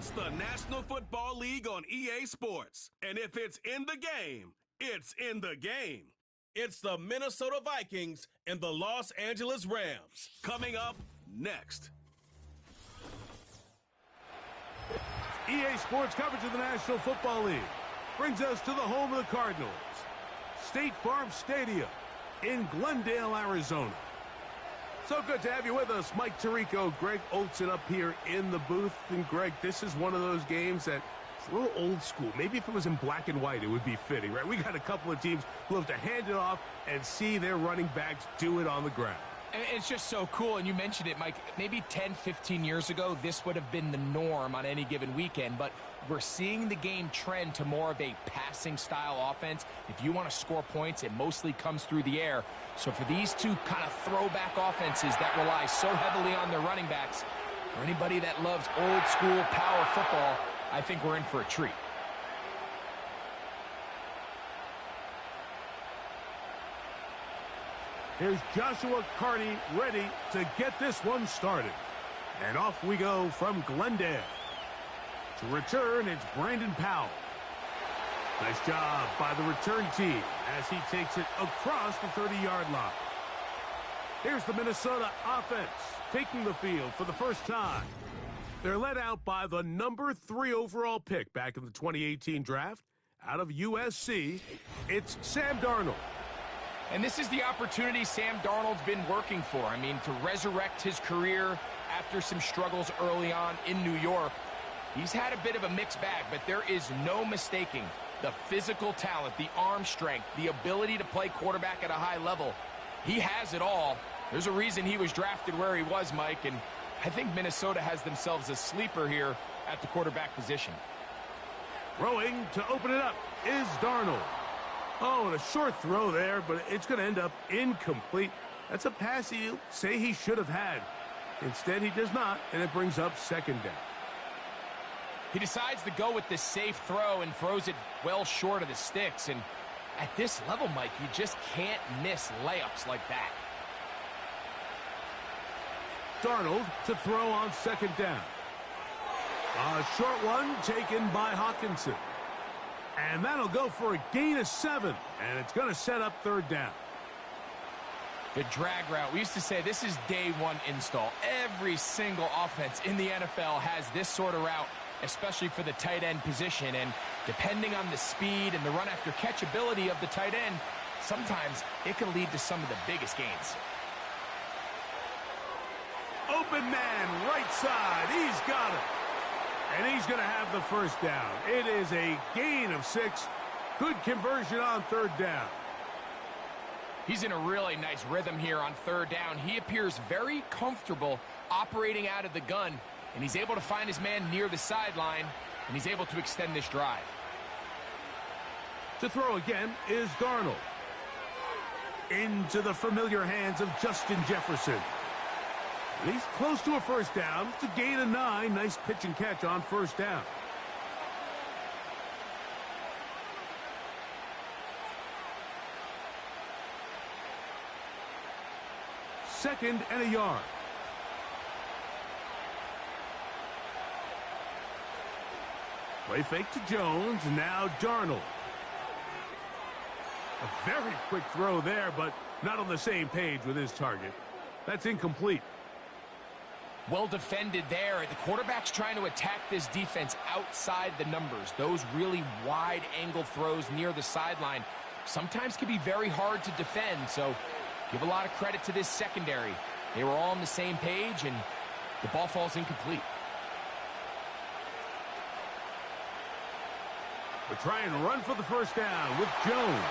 It's the National Football League on EA Sports. And if it's in the game, it's in the game. It's the Minnesota Vikings and the Los Angeles Rams. Coming up next. EA Sports coverage of the National Football League brings us to the home of the Cardinals, State Farm Stadium in Glendale, Arizona. So good to have you with us, Mike Tirico, Greg Olson up here in the booth. And Greg, this is one of those games that it's a little old school. Maybe if it was in black and white, it would be fitting, right? We got a couple of teams who have to hand it off and see their running backs do it on the ground. And it's just so cool, and you mentioned it, Mike. Maybe 10, 15 years ago, this would have been the norm on any given weekend, but we're seeing the game trend to more of a passing-style offense. If you want to score points, it mostly comes through the air. So for these two kind of throwback offenses that rely so heavily on their running backs, for anybody that loves old-school power football, I think we're in for a treat. Here's Joshua Carney ready to get this one started. And off we go from Glendale. To return, it's Brandon Powell. Nice job by the return team as he takes it across the 30-yard line. Here's the Minnesota offense taking the field for the first time. They're led out by the number 3 overall pick back in the 2018 draft. Out of USC, it's Sam Darnold. And this is the opportunity Sam Darnold's been working for. I mean, to resurrect his career after some struggles early on in New York. He's had a bit of a mixed bag, but there is no mistaking the physical talent, the arm strength, the ability to play quarterback at a high level. He has it all. There's a reason he was drafted where he was, Mike, and I think Minnesota has themselves a sleeper here at the quarterback position. Throwing to open it up is Darnold. Oh, and a short throw there, but it's going to end up incomplete. That's a pass he'll say he should have had. Instead, he does not, and it brings up second down. He decides to go with the safe throw and throws it well short of the sticks. And at this level, Mike, you just can't miss layups like that. Darnold to throw on second down. A short one taken by Hawkinson. And that'll go for a gain of 7, and it's going to set up third down. The drag route. We used to say this is day one install. Every single offense in the NFL has this sort of route, especially for the tight end position. And depending on the speed and the run after catch ability of the tight end, sometimes it can lead to some of the biggest gains. Open man, right side. He's got it. And he's going to have the first down. It is a gain of 6. Good conversion on third down. He's in a really nice rhythm here on third down. He appears very comfortable operating out of the gun, and he's able to find his man near the sideline, and he's able to extend this drive. To throw again is Darnold. Into the familiar hands of Justin Jefferson. And he's close to a first down. It's a gain of 9. Nice pitch and catch on first down. Second and a yard. Play fake to Jones. Now Darnold. A very quick throw there, but not on the same page with his target. That's incomplete. Well defended there. The quarterback's trying to attack this defense outside the numbers. Those really wide angle throws near the sideline sometimes can be very hard to defend. So give a lot of credit to this secondary. They were all on the same page, and the ball falls incomplete. We're trying to run for the first down with Jones.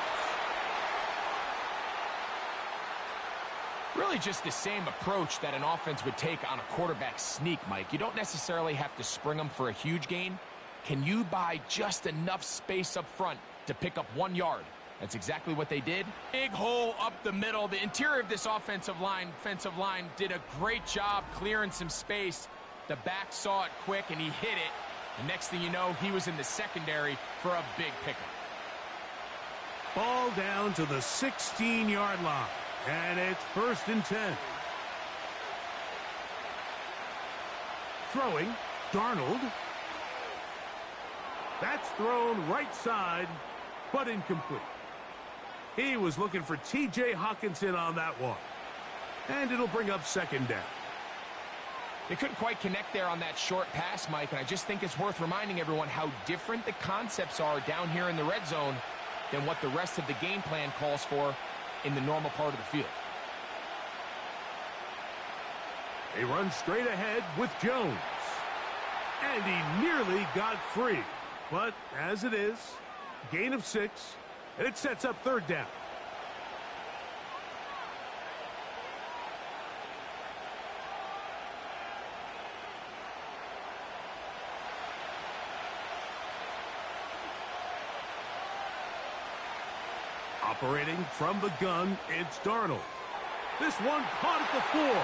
Really just the same approach that an offense would take on a quarterback sneak, Mike. You don't necessarily have to spring them for a huge gain. Can you buy just enough space up front to pick up 1 yard? That's exactly what they did. Big hole up the middle. The interior of this offensive line did a great job clearing some space. The back saw it quick, and he hit it. The next thing you know, he was in the secondary for a big pickup. Ball down to the 16-yard line. And it's 1st and 10. Throwing, Darnold. That's thrown right side, but incomplete. He was looking for T.J. Hawkinson on that one. And it'll bring up second down. They couldn't quite connect there on that short pass, Mike, and I just think it's worth reminding everyone how different the concepts are down here in the red zone than what the rest of the game plan calls for in the normal part of the field. They run straight ahead with Jones. And he nearly got free. But as it is, gain of 6, and it sets up third down. Operating from the gun, it's Darnold. This one caught at the 4.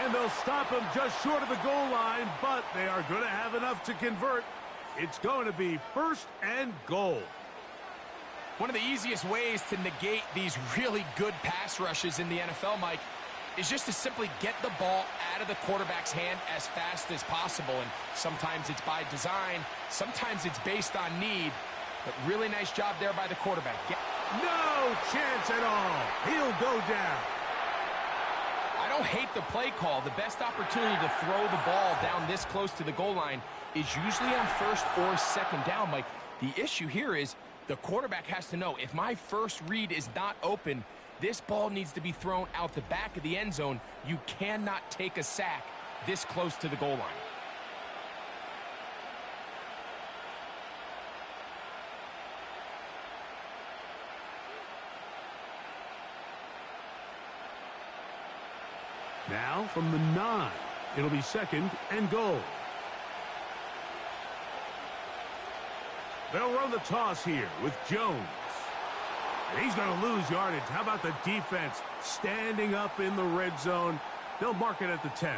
And they'll stop him just short of the goal line, but they are going to have enough to convert. It's going to be first and goal. One of the easiest ways to negate these really good pass rushes in the NFL, Mike, is just to simply get the ball out of the quarterback's hand as fast as possible. And sometimes it's by design, sometimes it's based on need. But really nice job there by the quarterback. No chance at all. He'll go down. I don't hate the play call. The best opportunity to throw the ball down this close to the goal line is usually on first or second down, Mike. The issue here is the quarterback has to know, if my first read is not open, this ball needs to be thrown out the back of the end zone. You cannot take a sack this close to the goal line. Now from the 9, it'll be second and goal. They'll run the toss here with Jones. And he's going to lose yardage. How about the defense standing up in the red zone? They'll mark it at the 10.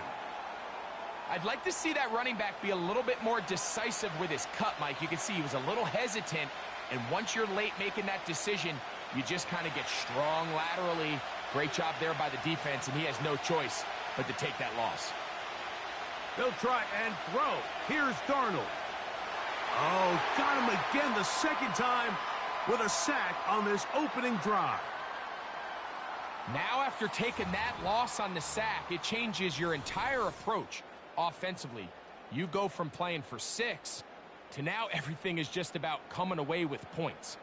I'd like to see that running back be a little bit more decisive with his cut, Mike. You can see he was a little hesitant, and once you're late making that decision, you just kind of get strong laterally. Great job there by the defense, and he has no choice but to take that loss. They'll try and throw. Here's Darnold. Oh, got him again the second time with a sack on this opening drive. Now after taking that loss on the sack, it changes your entire approach offensively. You go from playing for 6 to now everything is just about coming away with points.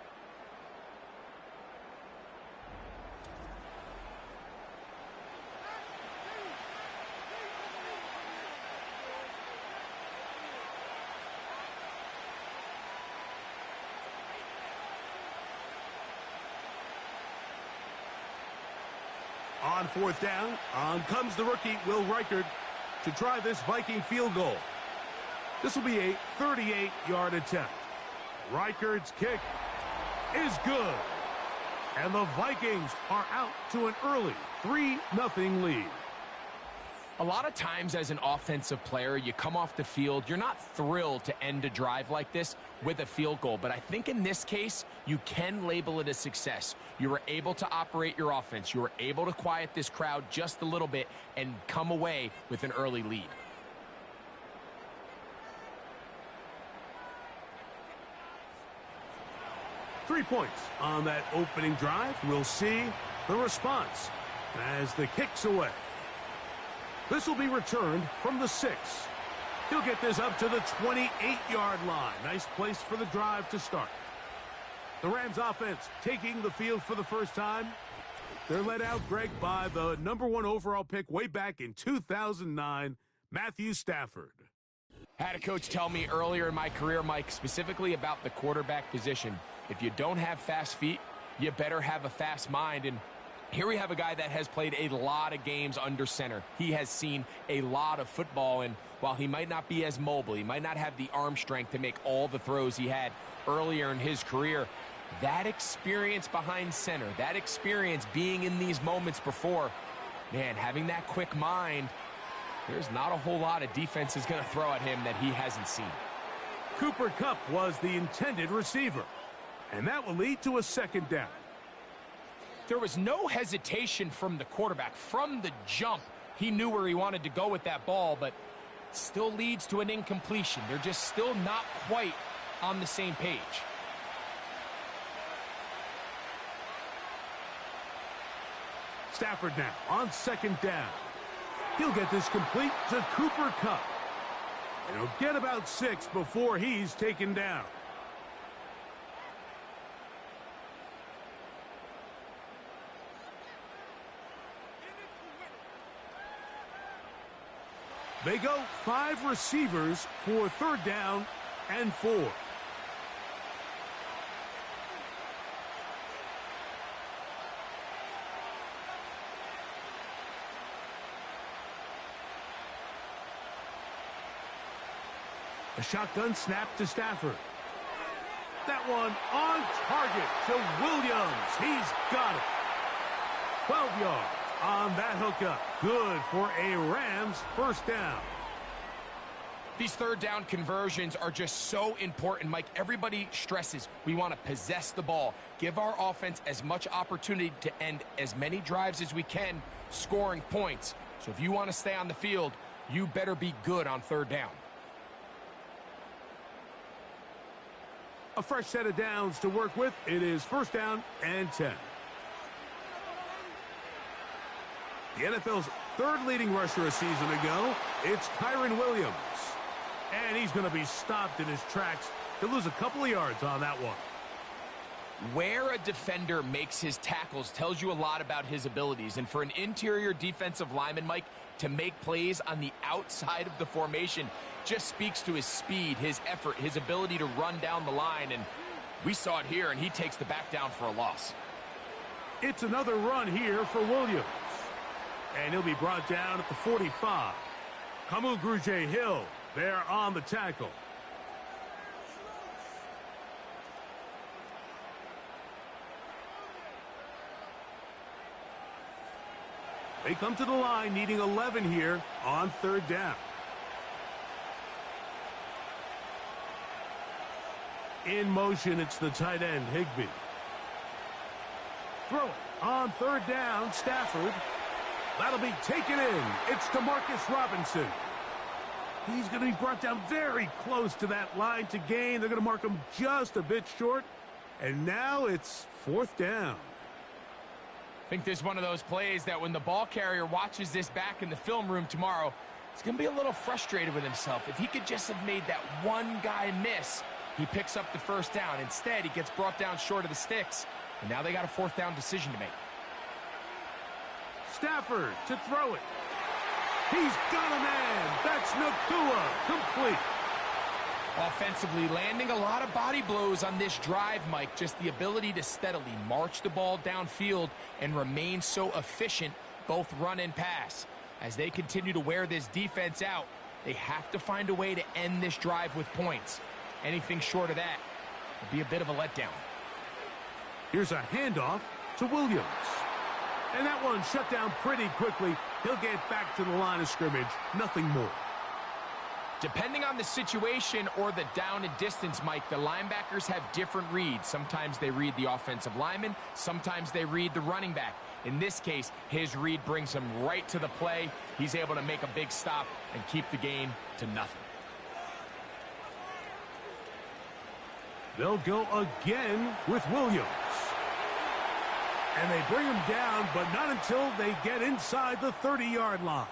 On fourth down, on comes the rookie, Will Reichard, to try this Viking field goal. This will be a 38-yard attempt. Reichard's kick is good. And the Vikings are out to an early 3-0 lead. A lot of times as an offensive player, you come off the field, you're not thrilled to end a drive like this with a field goal. But I think in this case, you can label it a success. You were able to operate your offense. You were able to quiet this crowd just a little bit and come away with an early lead. Three points on that opening drive. We'll see the response as the kick's away. This will be returned from the 6. He'll get this up to the 28-yard line. Nice place for the drive to start. The Rams offense taking the field for the first time. They're led out, Greg, by the #1 overall pick way back in 2009, Matthew Stafford. I had a coach tell me earlier in my career, Mike, specifically about the quarterback position. If you don't have fast feet, you better have a fast mind. And here we have a guy that has played a lot of games under center. He has seen a lot of football, and while he might not be as mobile, he might not have the arm strength to make all the throws he had earlier in his career, that experience behind center, that experience being in these moments before, man, having that quick mind, there's not a whole lot of defense is going to throw at him that he hasn't seen. Cooper Kupp was the intended receiver, and that will lead to a second down. There was no hesitation from the quarterback. From the jump, he knew where he wanted to go with that ball, but still leads to an incompletion. They're just still not quite on the same page. Stafford now on second down. He'll get this complete to Cooper Kupp. And he'll get about 6 before he's taken down. They go 5 receivers for third down and 4. A shotgun snap to Stafford. That one on target to Williams. He's got it. 12 yards on that hookup. Good for a Rams first down. These third down conversions are just so important, Mike. Everybody stresses we want to possess the ball, give our offense as much opportunity to end as many drives as we can, scoring points. So if you want to stay on the field, you better be good on third down. A fresh set of downs to work with. It is first down and 10. The NFL's third leading rusher a season ago, it's Kyren Williams. And he's going to be stopped in his tracks to lose a couple of yards on that one. Where a defender makes his tackles tells you a lot about his abilities. And for an interior defensive lineman, Mike, to make plays on the outside of the formation just speaks to his speed, his effort, his ability to run down the line. And we saw it here, and he takes the back down for a loss. It's another run here for Williams. And he'll be brought down at the 45. Kamu Grugier-Hill there on the tackle. They come to the line needing 11 here on third down. In motion, it's the tight end, Higbee. Throw it on third down, Stafford. That'll be taken in. It's DeMarcus Robinson. He's going to be brought down very close to that line to gain. They're going to mark him just a bit short. And now it's fourth down. I think this is one of those plays that when the ball carrier watches this back in the film room tomorrow, he's going to be a little frustrated with himself. If he could just have made that one guy miss, he picks up the first down. Instead, he gets brought down short of the sticks. And now they got a fourth down decision to make. Stafford to throw it. He's got a man. That's Nakua. Complete. Offensively, landing a lot of body blows on this drive, Mike. Just the ability to steadily march the ball downfield and remain so efficient, both run and pass. As they continue to wear this defense out, they have to find a way to end this drive with points. Anything short of that would be a bit of a letdown. Here's a handoff to Williams. And that one shut down pretty quickly. He'll get back to the line of scrimmage. Nothing more. Depending on the situation or the down and distance, Mike, the linebackers have different reads. Sometimes they read the offensive lineman. Sometimes they read the running back. In this case, his read brings him right to the play. He's able to make a big stop and keep the game to nothing. They'll go again with Williams. And they bring him down, but not until they get inside the 30-yard line.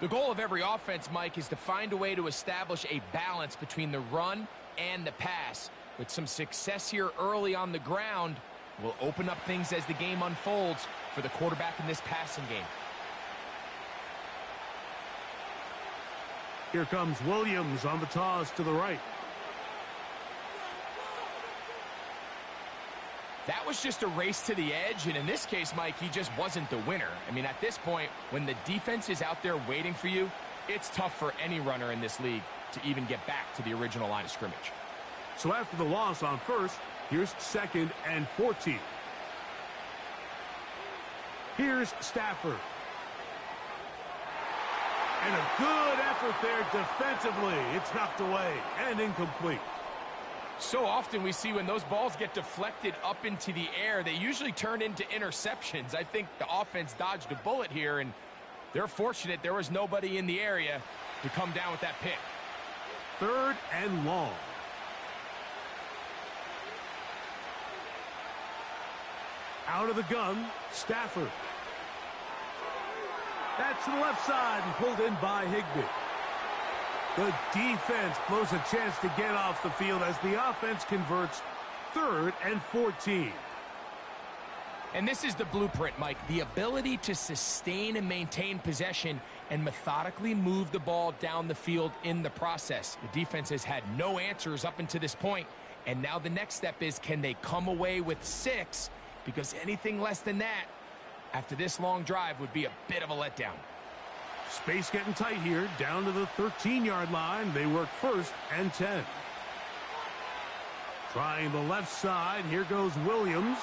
The goal of every offense, Mike, is to find a way to establish a balance between the run and the pass. With some success here early on the ground, will open up things as the game unfolds for the quarterback in this passing game. Here comes Williams on the toss to the right. That was just a race to the edge, and in this case, Mike, he just wasn't the winner. I mean, at this point, when the defense is out there waiting for you, it's tough for any runner in this league to even get back to the original line of scrimmage. So after the loss on first, here's second and 14. Here's Stafford. And a good effort there defensively. It's knocked away and incomplete. So often we see when those balls get deflected up into the air, they usually turn into interceptions. I think the offense dodged a bullet here, and they're fortunate there was nobody in the area to come down with that pick. Third and long. Out of the gun, Stafford. That's to the left side and pulled in by Higbee. The defense blows a chance to get off the field as the offense converts 3rd and 14. And this is the blueprint, Mike. The ability to sustain and maintain possession and methodically move the ball down the field in the process. The defense has had no answers up until this point, and now the next step is, can they come away with 6? Because anything less than that, after this long drive, would be a bit of a letdown. Space getting tight here, down to the 13-yard line. They work 1st and 10. Trying the left side, here goes Williams.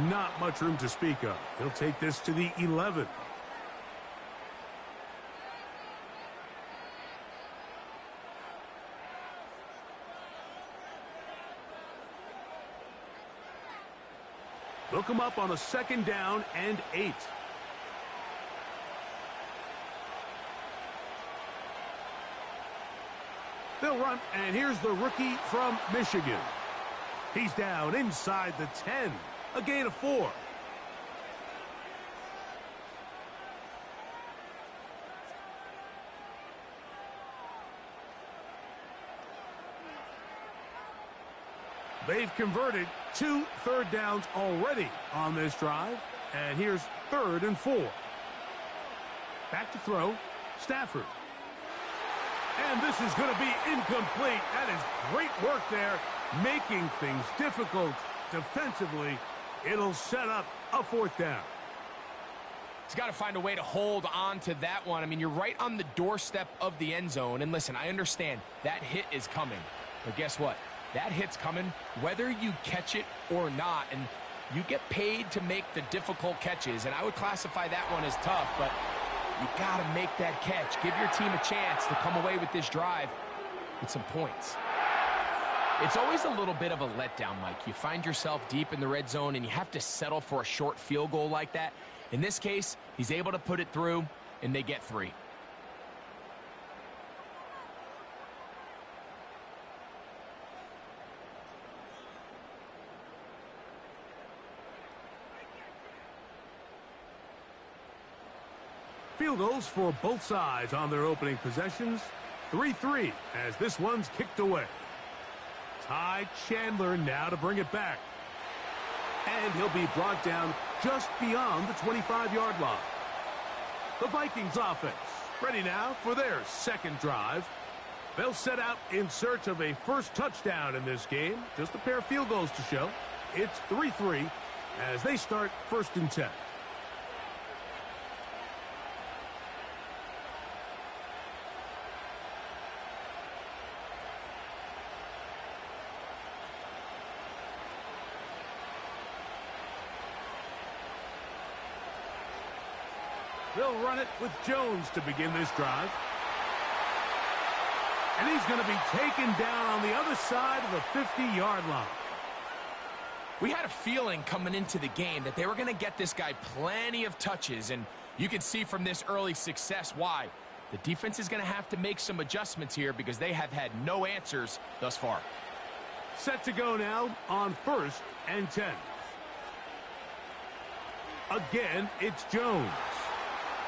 Not much room to speak of. He'll take this to the 11. They'll come up on a 2nd down and 8. They'll run, and here's the rookie from Michigan. He's down inside the 10. A gain of 4. They've converted 2 third downs already on this drive. And here's 3rd and 4. Back to throw, Stafford. And this is going to be incomplete. That is great work there, making things difficult defensively. It'll set up a 4th down. He's got to find a way to hold on to that one. I mean, you're right on the doorstep of the end zone. And listen, I understand that hit is coming. But guess what? That hit's coming whether you catch it or not. And you get paid to make the difficult catches. And I would classify that one as tough, but you got to make that catch. Give your team a chance to come away with this drive with some points. It's always a little bit of a letdown, Mike. You find yourself deep in the red zone, and you have to settle for a short field goal like that. In this case, he's able to put it through, and they get 3. Field goals for both sides on their opening possessions. 3-3 as this one's kicked away. Ty Chandler now to bring it back. And he'll be brought down just beyond the 25-yard line. The Vikings offense ready now for their 2nd drive. They'll set out in search of a first touchdown in this game. Just a pair of field goals to show. It's 3-3 as they start 1st and 10. They'll run it with Jones to begin this drive. And he's going to be taken down on the other side of the 50-yard line. We had a feeling coming into the game that they were going to get this guy plenty of touches, and you can see from this early success why. The defense is going to have to make some adjustments here because they have had no answers thus far. Set to go now on 1st and 10. Again, it's Jones.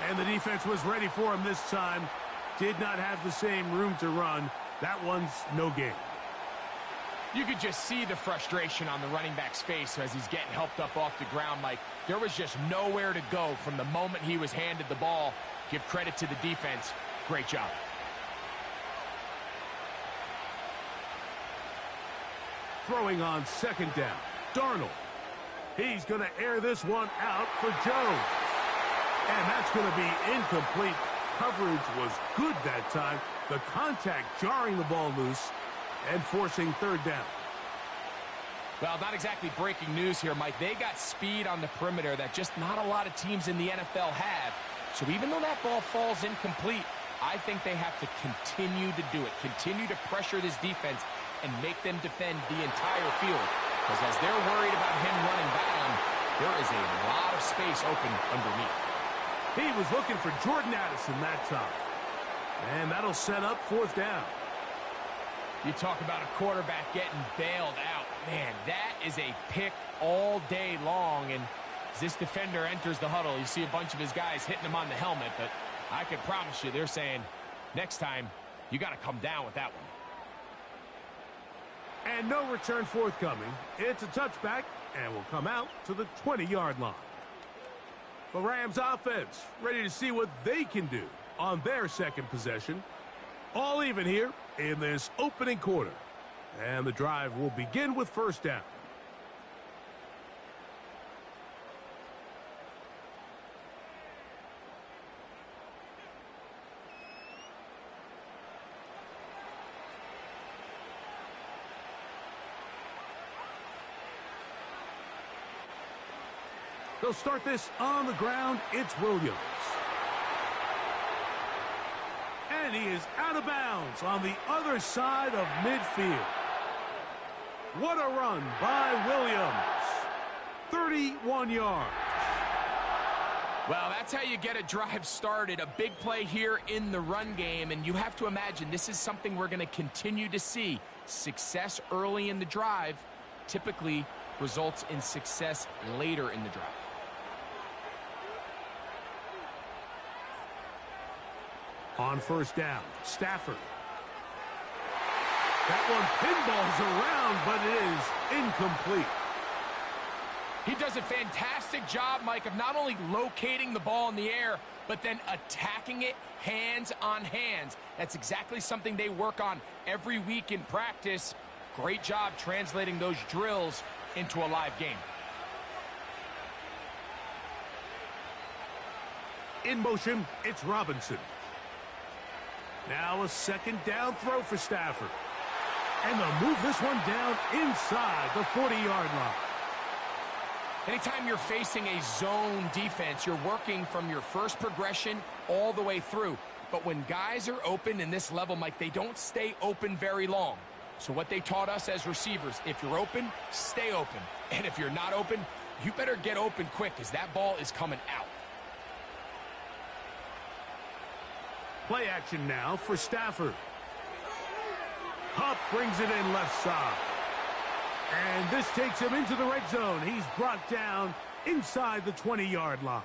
And the defense was ready for him this time. Did not have the same room to run. That one's no gain. You could just see the frustration on the running back's face as he's getting helped up off the ground, Mike. There was just nowhere to go from the moment he was handed the ball. Give credit to the defense. Great job. Throwing on 2nd down. Darnold. He's going to air this one out for Jones. And that's going to be incomplete. Coverage was good that time. The contact jarring the ball loose and forcing 3rd down. Well, not exactly breaking news here, Mike. They got speed on the perimeter that just not a lot of teams in the NFL have. So even though that ball falls incomplete, I think they have to continue to do it. Continue to pressure this defense and make them defend the entire field. Because as they're worried about him running down, there is a lot of space open underneath. He was looking for Jordan Addison that time. And that'll set up 4th down. You talk about a quarterback getting bailed out. Man, that is a pick all day long, and as this defender enters the huddle, you see a bunch of his guys hitting him on the helmet, but I can promise you they're saying, next time, you got to come down with that one. And no return forthcoming. It's a touchback, and will come out to the 20-yard line. The Rams offense ready to see what they can do on their second possession. All even here in this opening quarter. And the drive will begin with first down. They'll start this on the ground. It's Williams. And he is out of bounds on the other side of midfield. What a run by Williams. 31 yards. Well, that's how you get a drive started. A big play here in the run game, and you have to imagine this is something we're going to continue to see. Success early in the drive typically results in success later in the drive. On first down, Stafford. That one pinballs around, but it is incomplete. He does a fantastic job, Mike, of not only locating the ball in the air, but then attacking it hands on hands. That's exactly something they work on every week in practice. Great job translating those drills into a live game. In motion, it's Robinson. Now a second down throw for Stafford. And they'll move this one down inside the 40-yard line. Anytime you're facing a zone defense, you're working from your first progression all the way through. But when guys are open in this level, Mike, they don't stay open very long. So what they taught us as receivers, if you're open, stay open. And if you're not open, you better get open quick because that ball is coming out. Play action now for Stafford. Hupp brings it in left side. And this takes him into the red zone. He's brought down inside the 20-yard line.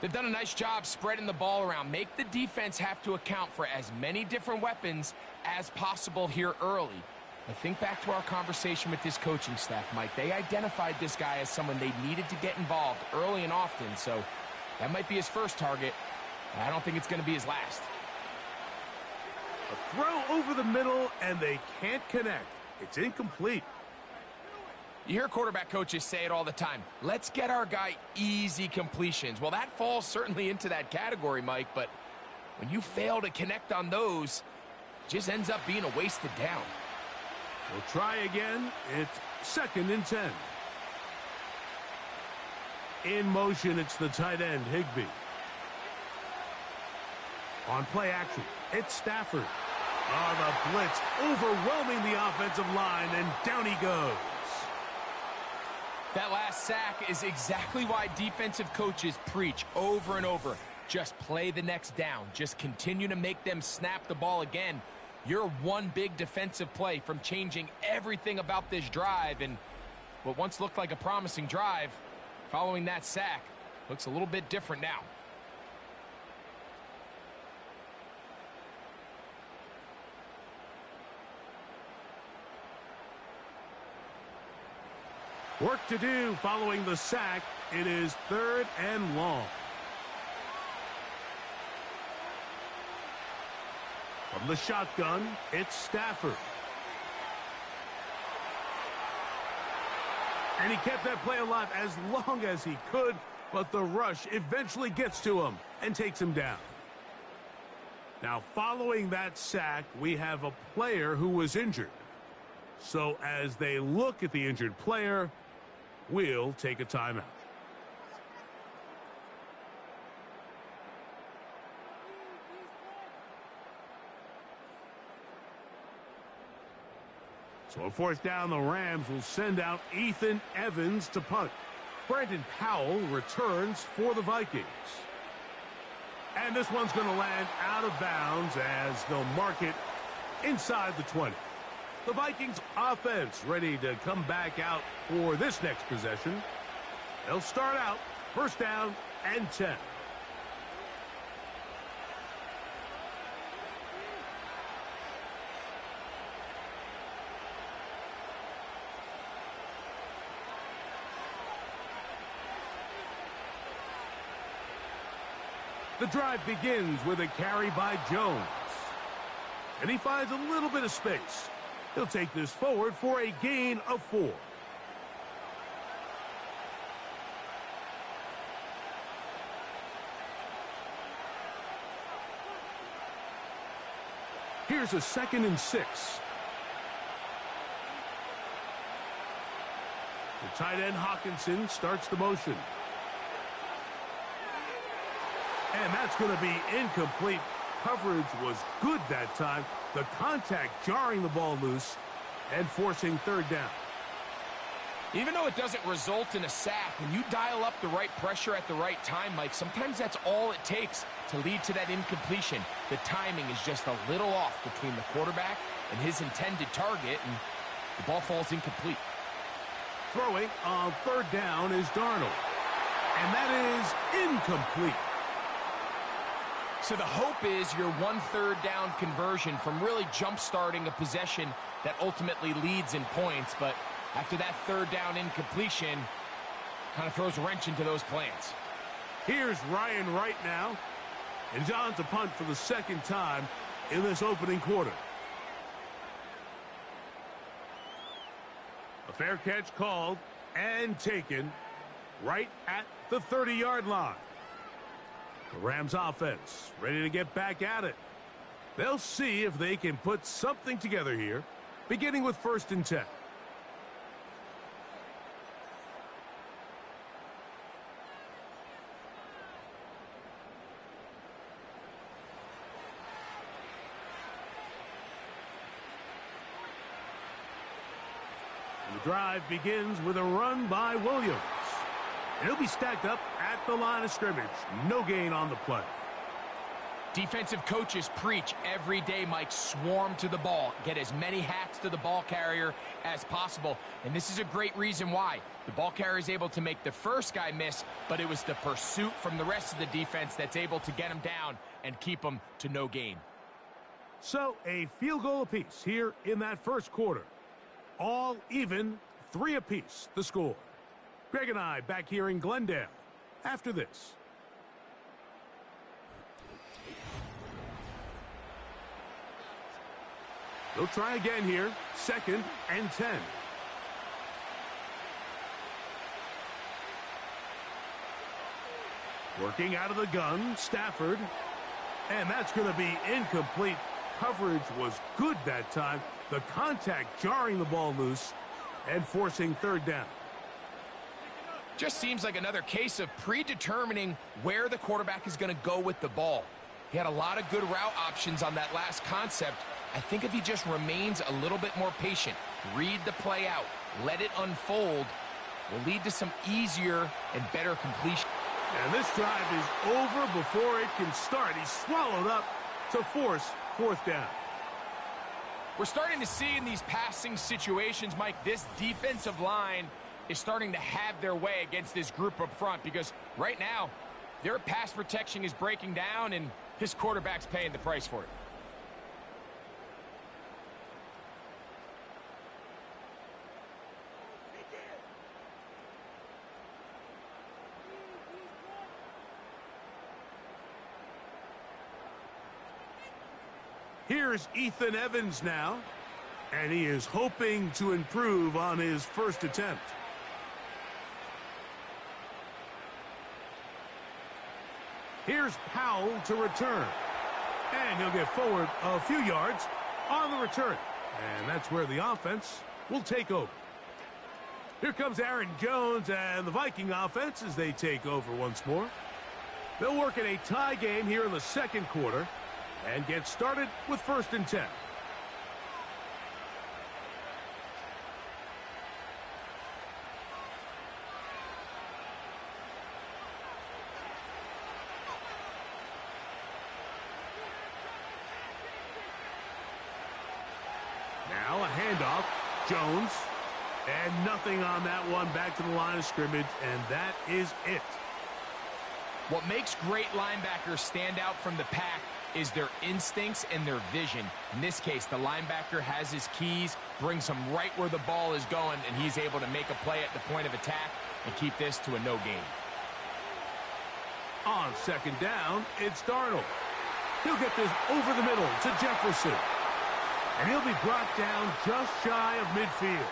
They've done a nice job spreading the ball around. Make the defense have to account for as many different weapons as possible here early. But think back to our conversation with this coaching staff, Mike. They identified this guy as someone they needed to get involved early and often. So that might be his first target. I don't think it's going to be his last. A throw over the middle, and they can't connect. It's incomplete. You hear quarterback coaches say it all the time. Let's get our guy easy completions. Well, that falls certainly into that category, Mike, but when you fail to connect on those, it just ends up being a wasted down. We'll try again. It's 2nd and 10. In motion, it's the tight end, Higbee. On play action, it's Stafford. The blitz overwhelming the offensive line, and down he goes. That last sack is exactly why defensive coaches preach over and over. Just play the next down. Just continue to make them snap the ball again. You're one big defensive play from changing everything about this drive, and what once looked like a promising drive, following that sack, looks a little bit different now. Work to do following the sack. It is 3rd and long. From the shotgun, it's Stafford. And he kept that play alive as long as he could, but the rush eventually gets to him and takes him down. Now, following that sack, we have a player who was injured. So as they look at the injured player, we'll take a timeout. So on 4th down, the Rams will send out Ethan Evans to punt. Brandon Powell returns for the Vikings. And this one's going to land out of bounds as they'll mark it inside the 20. The Vikings offense ready to come back out for this next possession. They'll start out first down and 10. The drive begins with a carry by Jones. And he finds a little bit of space. He'll take this forward for a gain of 4. Here's a 2nd and 6. The tight end Hawkinson starts the motion. And that's going to be incomplete. Coverage was good that time. The contact jarring the ball loose and forcing 3rd down. Even though it doesn't result in a sack, when you dial up the right pressure at the right time, Mike, sometimes that's all it takes to lead to that incompletion. The timing is just a little off between the quarterback and his intended target, and the ball falls incomplete. Throwing on 3rd down is Darnold. And that is incomplete. So the hope is your 1/3 down conversion from really jump-starting a possession that ultimately leads in points. But after that 3rd down incompletion, kind of throws a wrench into those plans. Here's Ryan Wright now. And John's to punt for the 2nd time in this opening quarter. A fair catch called and taken right at the 30-yard line. The Rams offense ready to get back at it. They'll see if they can put something together here, beginning with 1st and 10. And the drive begins with a run by Williams. And he'll be stacked up at the line of scrimmage. No gain on the play. Defensive coaches preach every day, Mike, swarm to the ball. Get as many hats to the ball carrier as possible. And this is a great reason why. The ball carrier is able to make the first guy miss, but it was the pursuit from the rest of the defense that's able to get him down and keep him to no gain. So a field goal apiece here in that first quarter. All even, 3 apiece, the score. Greg and I back here in Glendale after this. They'll try again here. 2nd and 10. Working out of the gun, Stafford. And that's going to be incomplete. Coverage was good that time. The contact jarring the ball loose and forcing 3rd down. Just seems like another case of predetermining where the quarterback is going to go with the ball. He had a lot of good route options on that last concept. I think if he just remains a little bit more patient, read the play out, let it unfold, will lead to some easier and better completion. And this drive is over before it can start. He's swallowed up to force 4th down. We're starting to see in these passing situations, Mike, this defensive line is starting to have their way against this group up front, because right now their pass protection is breaking down and this quarterback's paying the price for it. Here's Ethan Evans now, and he is hoping to improve on his first attempt. Here's Powell to return. And he'll get forward a few yards on the return. And that's where the offense will take over. Here comes Aaron Jones and the Viking offense as they take over once more. They'll work in a tie game here in the 2nd quarter and get started with 1st and 10. Now a handoff. Jones. And nothing on that one. Back to the line of scrimmage, and that is it. What makes great linebackers stand out from the pack is their instincts and their vision. In this case, the linebacker has his keys, brings him right where the ball is going, and he's able to make a play at the point of attack and keep this to a no gain. On second down, it's Darnold. He'll get this over the middle to Jefferson. And he'll be brought down just shy of midfield.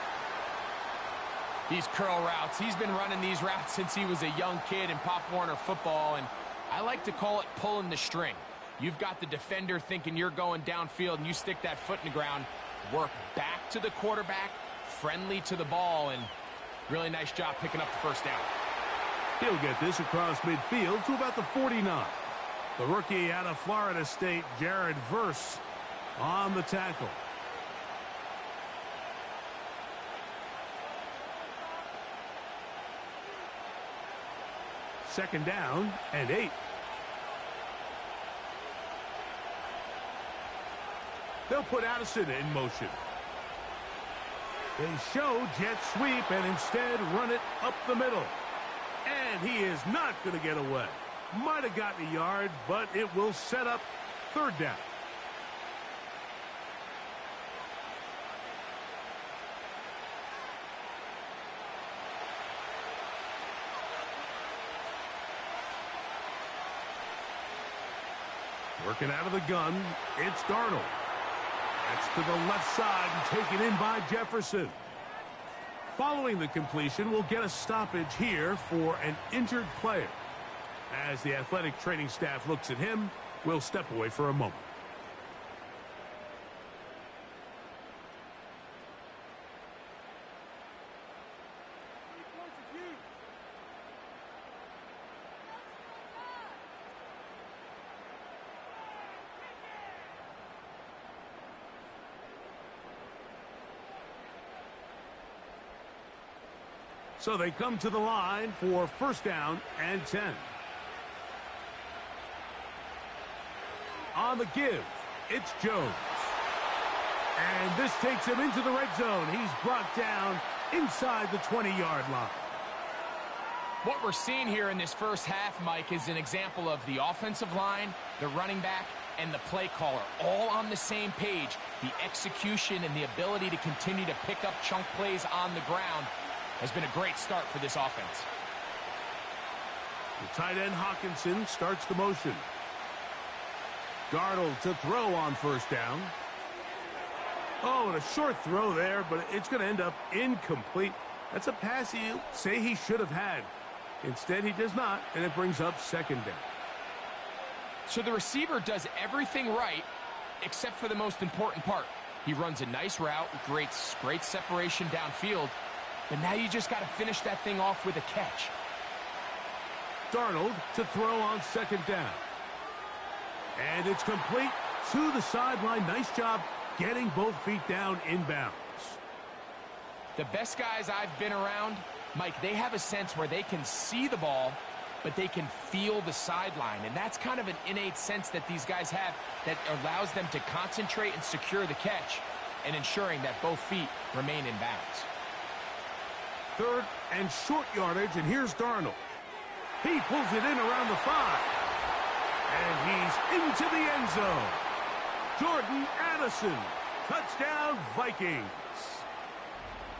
These curl routes, he's been running these routes since he was a young kid in Pop Warner football, and I like to call it pulling the string. You've got the defender thinking you're going downfield, and you stick that foot in the ground, work back to the quarterback, friendly to the ball, and really nice job picking up the first down. He'll get this across midfield to about the 49. The rookie out of Florida State, Jared Verse, on the tackle. Second down and 8. They'll put Addison in motion. They show jet sweep and instead run it up the middle. And he is not going to get away. Might have gotten a yard, but it will set up third down. Working out of the gun, it's Darnold. That's to the left side and taken in by Jefferson. Following the completion, we'll get a stoppage here for an injured player. As the athletic training staff looks at him, we'll step away for a moment. So they come to the line for first down and 10. On the give, it's Jones. And this takes him into the red zone. He's brought down inside the 20-yard line. What we're seeing here in this first half, Mike, is an example of the offensive line, the running back, and the play caller all on the same page. The execution and the ability to continue to pick up chunk plays on the ground has been a great start for this offense. The tight end Hawkinson starts the motion. Darnold to throw on first down. Oh, and a short throw there, but it's going to end up incomplete. That's a pass he'll say he should have had. Instead, he does not, and it brings up second down. So the receiver does everything right, except for the most important part. He runs a nice route, great separation downfield, but now you just got to finish that thing off with a catch. Darnold to throw on second down. And it's complete to the sideline. Nice job getting both feet down inbounds. The best guys I've been around, Mike, they have a sense where they can see the ball, but they can feel the sideline. And that's kind of an innate sense that these guys have that allows them to concentrate and secure the catch and ensuring that both feet remain in bounds. Third and short yardage, and here's Darnold. He pulls it in around the 5. And he's into the end zone. Jordan Addison, touchdown Vikings.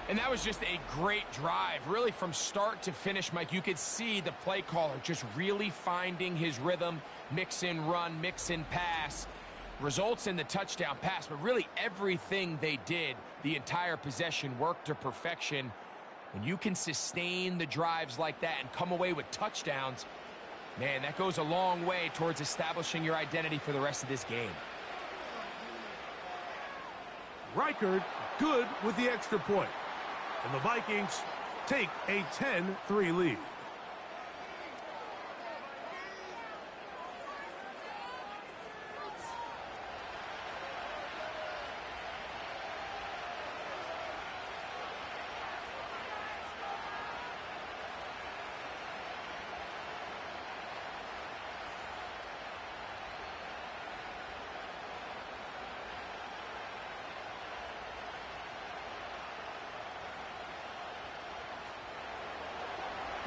And that was just a great drive, really from start to finish, Mike. You could see the play caller just really finding his rhythm, mix in run, mix in pass. Results in the touchdown pass, but really everything they did, the entire possession worked to perfection. When you can sustain the drives like that and come away with touchdowns, man, that goes a long way towards establishing your identity for the rest of this game. Reichard good with the extra point. And the Vikings take a 10-3 lead.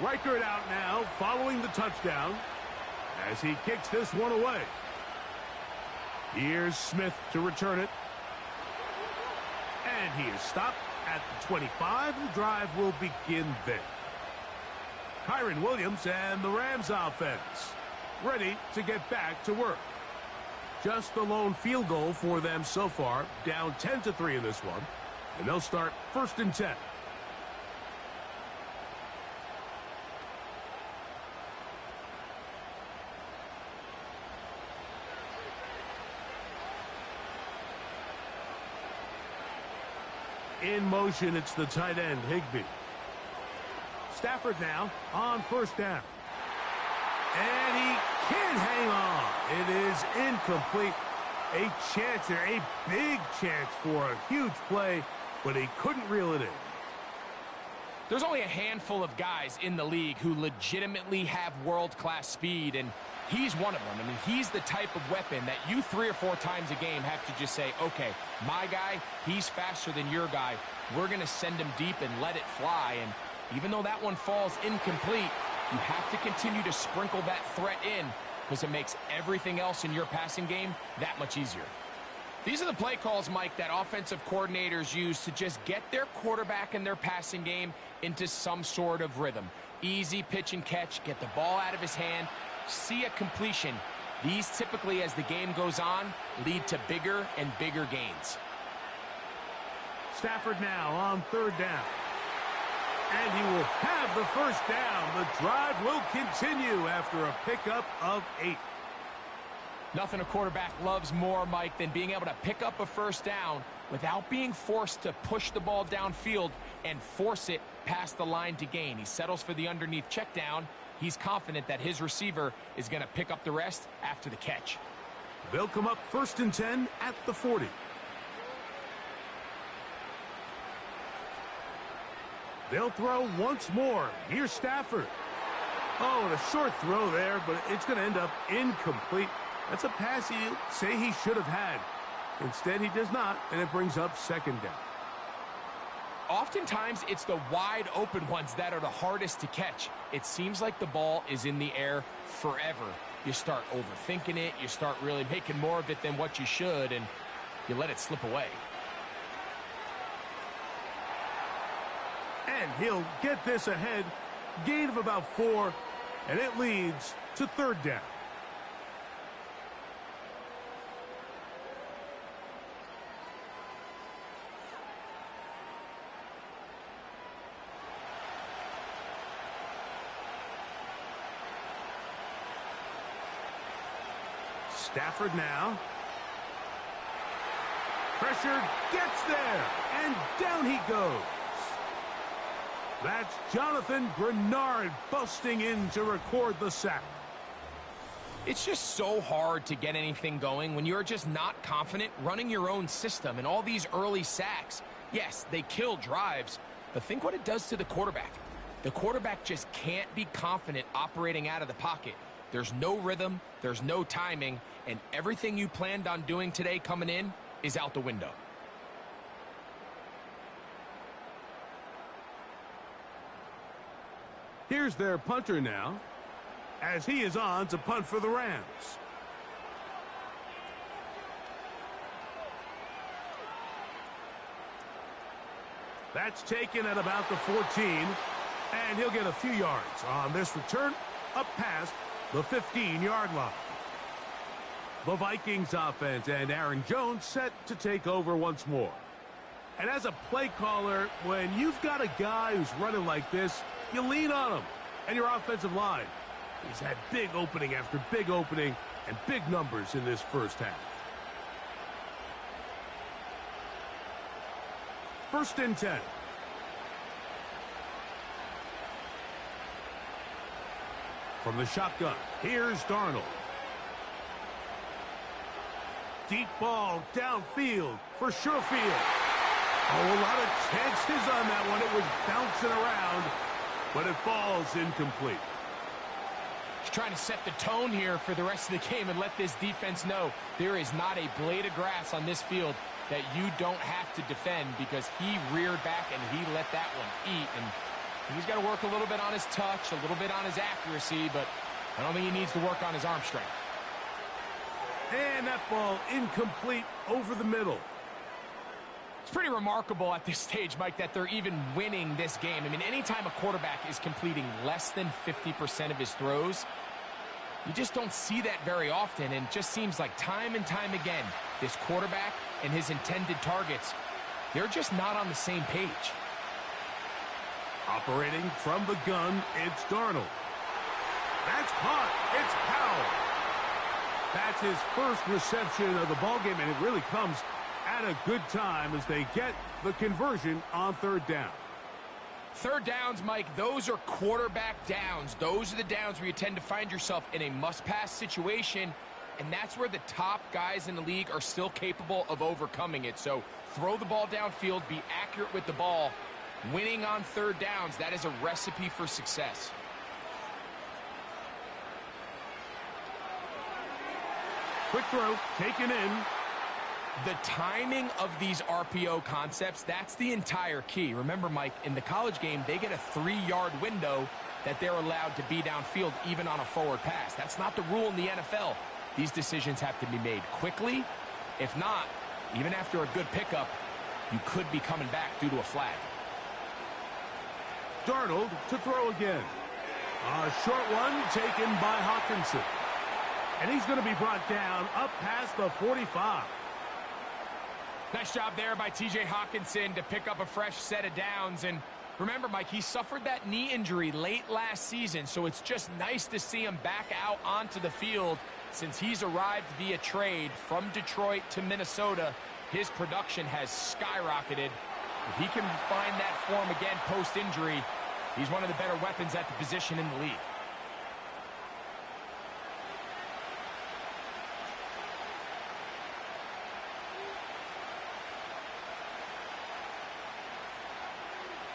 Riker it out now, following the touchdown, as he kicks this one away. Here's Smith to return it. And he is stopped at the 25. The drive will begin there. Kyron Williams and the Rams offense ready to get back to work. Just the lone field goal for them so far, down 10-3 in this one. And they'll start 1st and 10. In motion, it's the tight end, Higbee. Stafford now on 1st down. And he can't hang on. It is incomplete. A chance there, a big chance for a huge play, but he couldn't reel it in. There's only a handful of guys in the league who legitimately have world-class speed, and he's one of them. I mean, he's the type of weapon that you 3 or 4 times a game have to just say, okay, my guy, he's faster than your guy. We're going to send him deep and let it fly. And even though that one falls incomplete, you have to continue to sprinkle that threat in because it makes everything else in your passing game that much easier. These are the play calls, Mike, that offensive coordinators use to just get their quarterback and their passing game into some sort of rhythm. Easy pitch and catch, get the ball out of his hand, see a completion. These typically, as the game goes on, lead to bigger and bigger gains. Stafford now on 3rd down. And he will have the 1st down. The drive will continue after a pickup of 8. Nothing a quarterback loves more, Mike, than being able to pick up a 1st down without being forced to push the ball downfield and force it past the line to gain. He settles for the underneath check down. He's confident that his receiver is going to pick up the rest after the catch. They'll come up 1st and 10 at the 40. They'll throw once more. Here's Stafford. Oh, and a short throw there, but it's going to end up incomplete. That's a pass he'd say he should have had. Instead, he does not, and it brings up 2nd down. Oftentimes, it's the wide open ones that are the hardest to catch. It seems like the ball is in the air forever. You start overthinking it. You start really making more of it than what you should, and you let it slip away. And he'll get this ahead. Gain of about 4, and it leads to 3rd down. Stafford now. Pressure gets there, and down he goes. That's Jonathan Grenard busting in to record the sack. It's just so hard to get anything going when you're just not confident running your own system. And all these early sacks, yes, they kill drives, but think what it does to the quarterback. The quarterback just can't be confident operating out of the pocket. There's no rhythm, there's no timing, and everything you planned on doing today coming in is out the window. Here's their punter now, as he is on to punt for the Rams. That's taken at about the 14, and he'll get a few yards on this return up past the 15-yard line. The Vikings offense and Aaron Jones set to take over once more. And as a play caller, when you've got a guy who's running like this, you lean on him and your offensive line. He's had big opening after big opening and big numbers in this first half. 1st and 10. From the shotgun, here's Darnold. Deep ball downfield for Sherfield. Oh, a lot of chances on that one. It was bouncing around, but it falls incomplete. He's trying to set the tone here for the rest of the game and let this defense know there is not a blade of grass on this field that you don't have to defend, because he reared back and he let that one eat. And He's got to work a little bit on his touch, a little bit on his accuracy, but I don't think he needs to work on his arm strength. And that ball incomplete over the middle. It's pretty remarkable at this stage, Mike, that they're even winning this game. I mean, anytime a quarterback is completing less than 50% of his throws, you just don't see that very often, and it just seems like time and time again, this quarterback and his intended targets, they're just not on the same page. Operating from the gun, it's Darnold. That's caught. It's Powell. That's his first reception of the ballgame, and it really comes at a good time as they get the conversion on third down. Third downs, Mike, those are quarterback downs. Those are the downs where you tend to find yourself in a must-pass situation, and that's where the top guys in the league are still capable of overcoming it. So throw the ball downfield, be accurate with the ball. Winning on third downs, that is a recipe for success. Quick throw, taken in. The timing of these RPO concepts, that's the entire key. Remember, Mike, in the college game, they get a 3-yard window that they're allowed to be downfield even on a forward pass. That's not the rule in the NFL. These decisions have to be made quickly. If not, even after a good pickup, you could be coming back due to a flag. Darnold to throw again. A short one taken by Hawkinson. And he's going to be brought down up past the 45. Nice job there by T.J. Hawkinson to pick up a fresh set of downs. And remember, Mike, he suffered that knee injury late last season, so it's just nice to see him back out onto the field since he's arrived via trade from Detroit to Minnesota. His production has skyrocketed. If he can find that form again post-injury, he's one of the better weapons at the position in the league.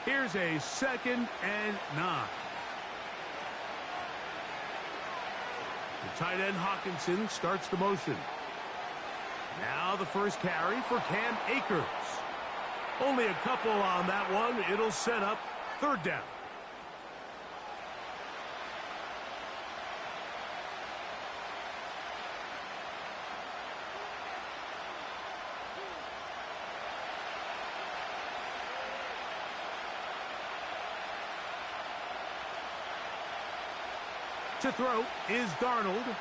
Here's a 2nd and 9. The tight end Hawkinson starts the motion. Now the first carry for Cam Akers. Only a couple on that one. It'll set up third down. To throw is Darnold.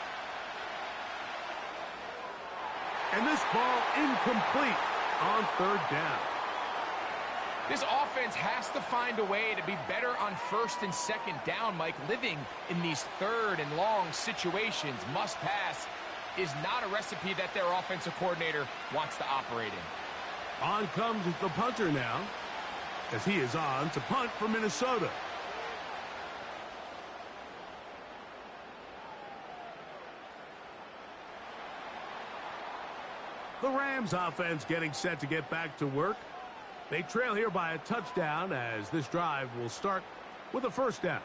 And this ball incomplete on third down. This offense has to find a way to be better on first and second down, Mike. Living in these third and long situations, must pass, is not a recipe that their offensive coordinator wants to operate in. On comes the punter now, as he is on to punt for Minnesota. The Rams offense getting set to get back to work. They trail here by a touchdown as this drive will start with a first down.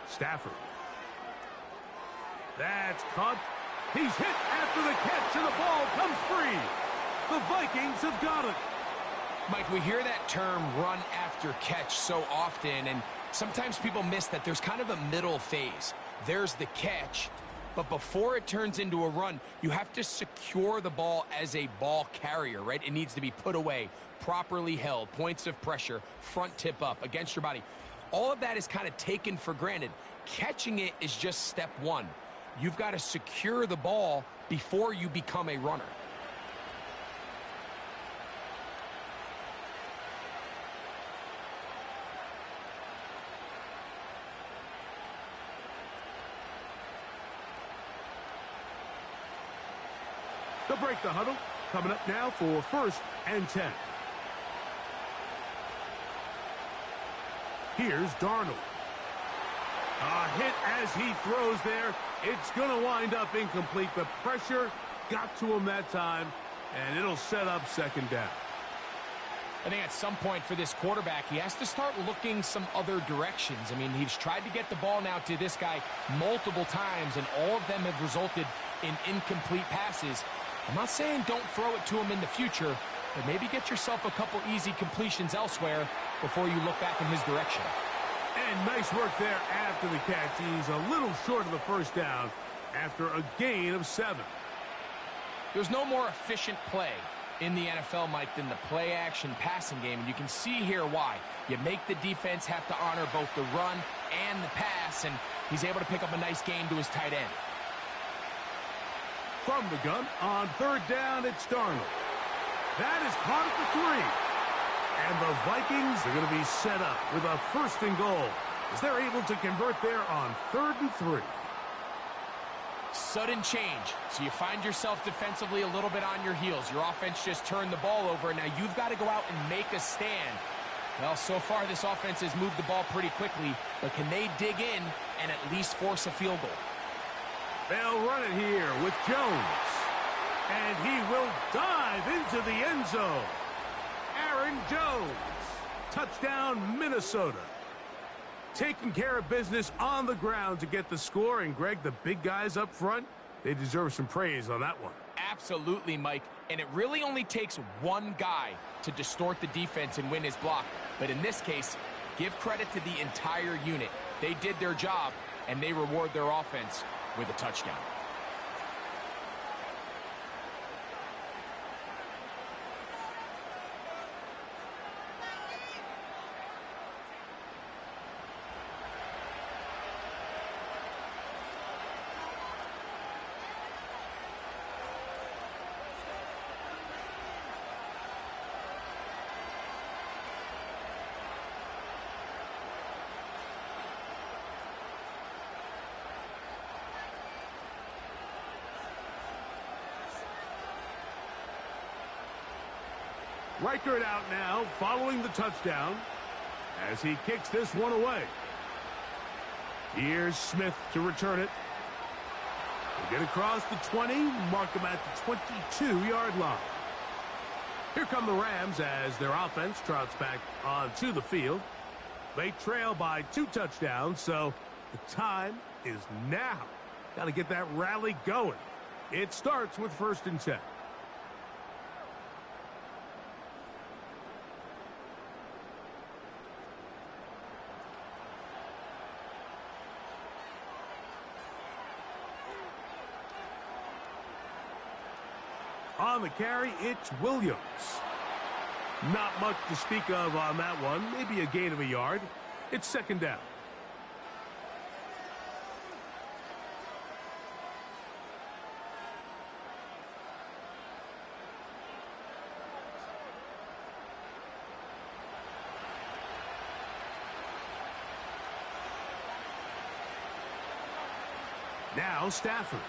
Stafford. That's caught. He's hit after the catch, and the ball comes free. The Vikings have got it. Mike, we hear that term run after catch so often, and sometimes people miss that there's kind of a middle phase. There's the catch, but before it turns into a run, you have to secure the ball as a ball carrier, right? It needs to be put away, properly held, points of pressure, front tip up against your body. All of that is kind of taken for granted. Catching it is just step one. You've got to secure the ball before you become a runner. They'll break the huddle. Coming up now for 1st and 10. Here's Darnold. A hit as he throws there. It's going to wind up incomplete. The pressure got to him that time, And it'll set up second down. I think at some point for this quarterback, he has to start looking some other directions. I mean, he's tried to get the ball now to this guy multiple times, and all of them have resulted in incomplete passes. I'm not saying don't throw it to him in the future, but maybe get yourself a couple easy completions elsewhere before you look back in his direction. And nice work there after the catch. He's a little short of the first down after a gain of 7. There's no more efficient play in the NFL, Mike, than the play-action passing game, and you can see here why. You make the defense have to honor both the run and the pass, and he's able to pick up a nice gain to his tight end. From the gun, on third down, it's Darnold. That is caught at the 3. And the Vikings are going to be set up with a 1st and goal as they're able to convert there on 3rd and 3. Sudden change. So you find yourself defensively a little bit on your heels. Your offense just turned the ball over, and now you've got to go out and make a stand. Well, so far this offense has moved the ball pretty quickly, but can they dig in and at least force a field goal? They'll run it here with Jones. And he will dive into the end zone. Aaron Jones. Touchdown, Minnesota. Taking care of business on the ground to get the score. And, Greg, the big guys up front, they deserve some praise on that one. Absolutely, Mike. And it really only takes one guy to distort the defense and win his block. But in this case, give credit to the entire unit. They did their job, and they reward their offense with a touchdown. Reichert out now, following the touchdown, as he kicks this one away. Here's Smith to return it. They get across the 20, mark him at the 22-yard line. Here come the Rams as their offense trots back onto the field. They trail by 2 touchdowns, so the time is now. Got to get that rally going. It starts with 1st and 10. On the carry, it's Williams. Not much to speak of on that one. Maybe a gain of a yard. It's 2nd down. Now Stafford.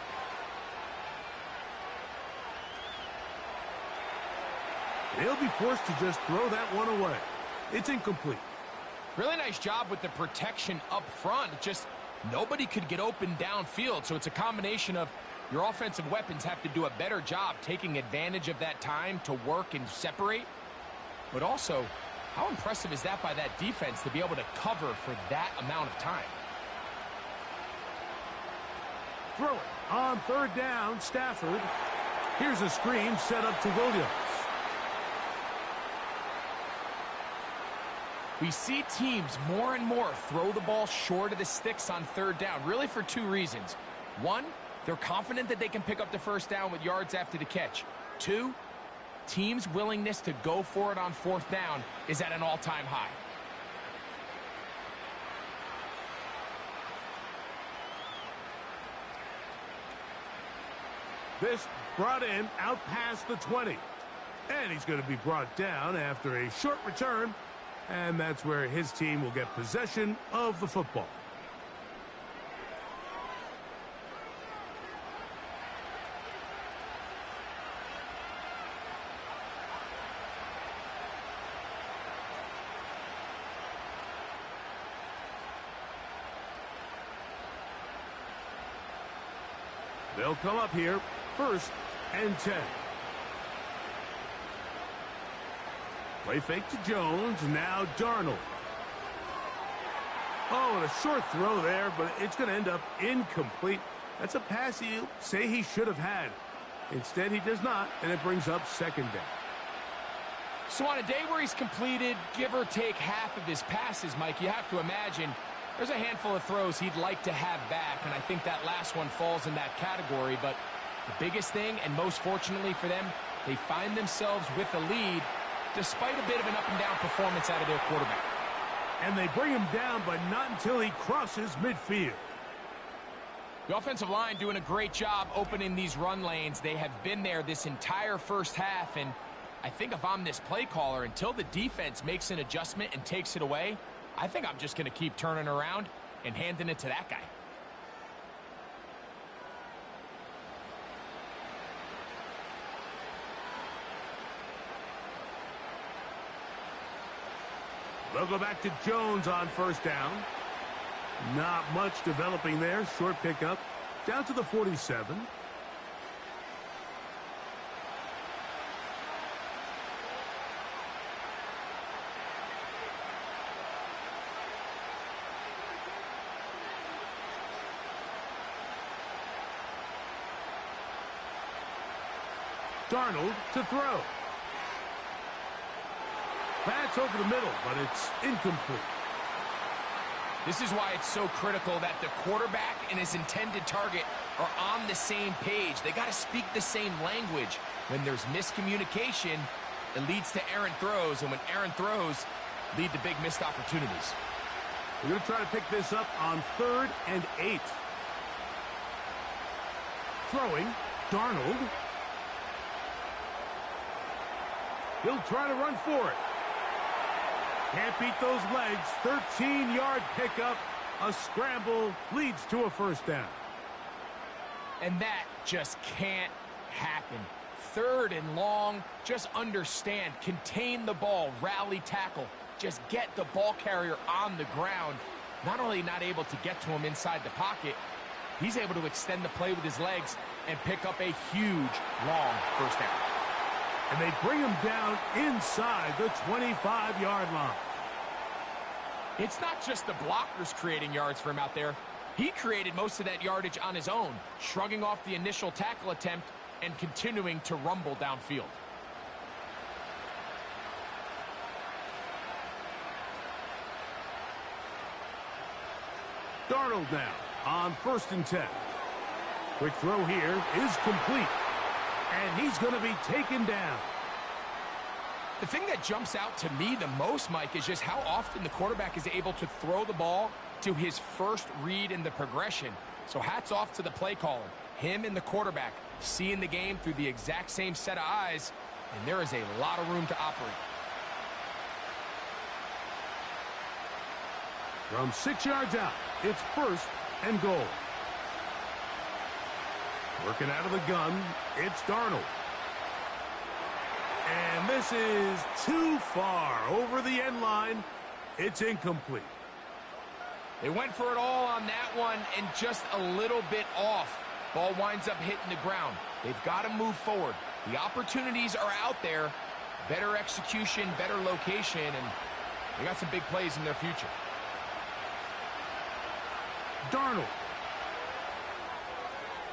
They'll be forced to just throw that one away. It's incomplete. Really nice job with the protection up front. Just nobody could get open downfield, so it's a combination of your offensive weapons have to do a better job taking advantage of that time to work and separate. But also, how impressive is that by that defense to be able to cover for that amount of time? Throw it on 3rd down, Stafford. Here's a screen set up to Williams. We see teams more and more throw the ball short of the sticks on 3rd down, really for 2 reasons. 1, they're confident that they can pick up the 1st down with yards after the catch. 2, teams' willingness to go for it on 4th down is at an all-time high. This brought in out past the 20. And he's going to be brought down after a short return. And that's where his team will get possession of the football. They'll come up here, 1st and 10. Play fake to Jones, now Darnold. Oh, and a short throw there, but it's going to end up incomplete. That's a pass you say he should have had. Instead, he does not, and it brings up second down. So on a day where he's completed, give or take half of his passes, Mike, you have to imagine there's a handful of throws he'd like to have back, and I think that last one falls in that category. But the biggest thing, and most fortunately for them, they find themselves with a lead despite a bit of an up-and-down performance out of their quarterback. And they bring him down, but not until he crosses midfield. The offensive line doing a great job opening these run lanes. They have been there this entire first half, and I think if I'm this play caller, until the defense makes an adjustment and takes it away, I think I'm just going to keep turning around and handing it to that guy. They'll go back to Jones on first down. Not much developing there. Short pickup. Down to the 47. Darnold to throw. That's over the middle, but it's incomplete. This is why it's so critical that the quarterback and his intended target are on the same page. They got to speak the same language. When there's miscommunication, it leads to errant throws, and when errant throws lead to big missed opportunities. We're going to try to pick this up on 3rd and 8. Throwing, Darnold. He'll try to run for it. Can't beat those legs. 13-yard pickup. A scramble leads to a first down. And that just can't happen. 3rd and long. Just understand. Contain the ball. Rally tackle. Just get the ball carrier on the ground. Not only not able to get to him inside the pocket, he's able to extend the play with his legs and pick up a huge, long first down. And they bring him down inside the 25-yard line. It's not just the blockers creating yards for him out there. He created most of that yardage on his own, shrugging off the initial tackle attempt and continuing to rumble downfield. Darnold now on 1st and 10. Quick throw here is complete. And he's going to be taken down. The thing that jumps out to me the most, Mike, is just how often the quarterback is able to throw the ball to his first read in the progression. So hats off to the play caller. Him and the quarterback seeing the game through the exact same set of eyes, and there is a lot of room to operate. From 6 yards out, it's 1st and goal. Working out of the gun, it's Darnold. And this is too far over the end line. It's incomplete. They went for it all on that one and just a little bit off. Ball winds up hitting the ground. They've got to move forward. The opportunities are out there. Better execution, better location, and they got some big plays in their future. Darnold.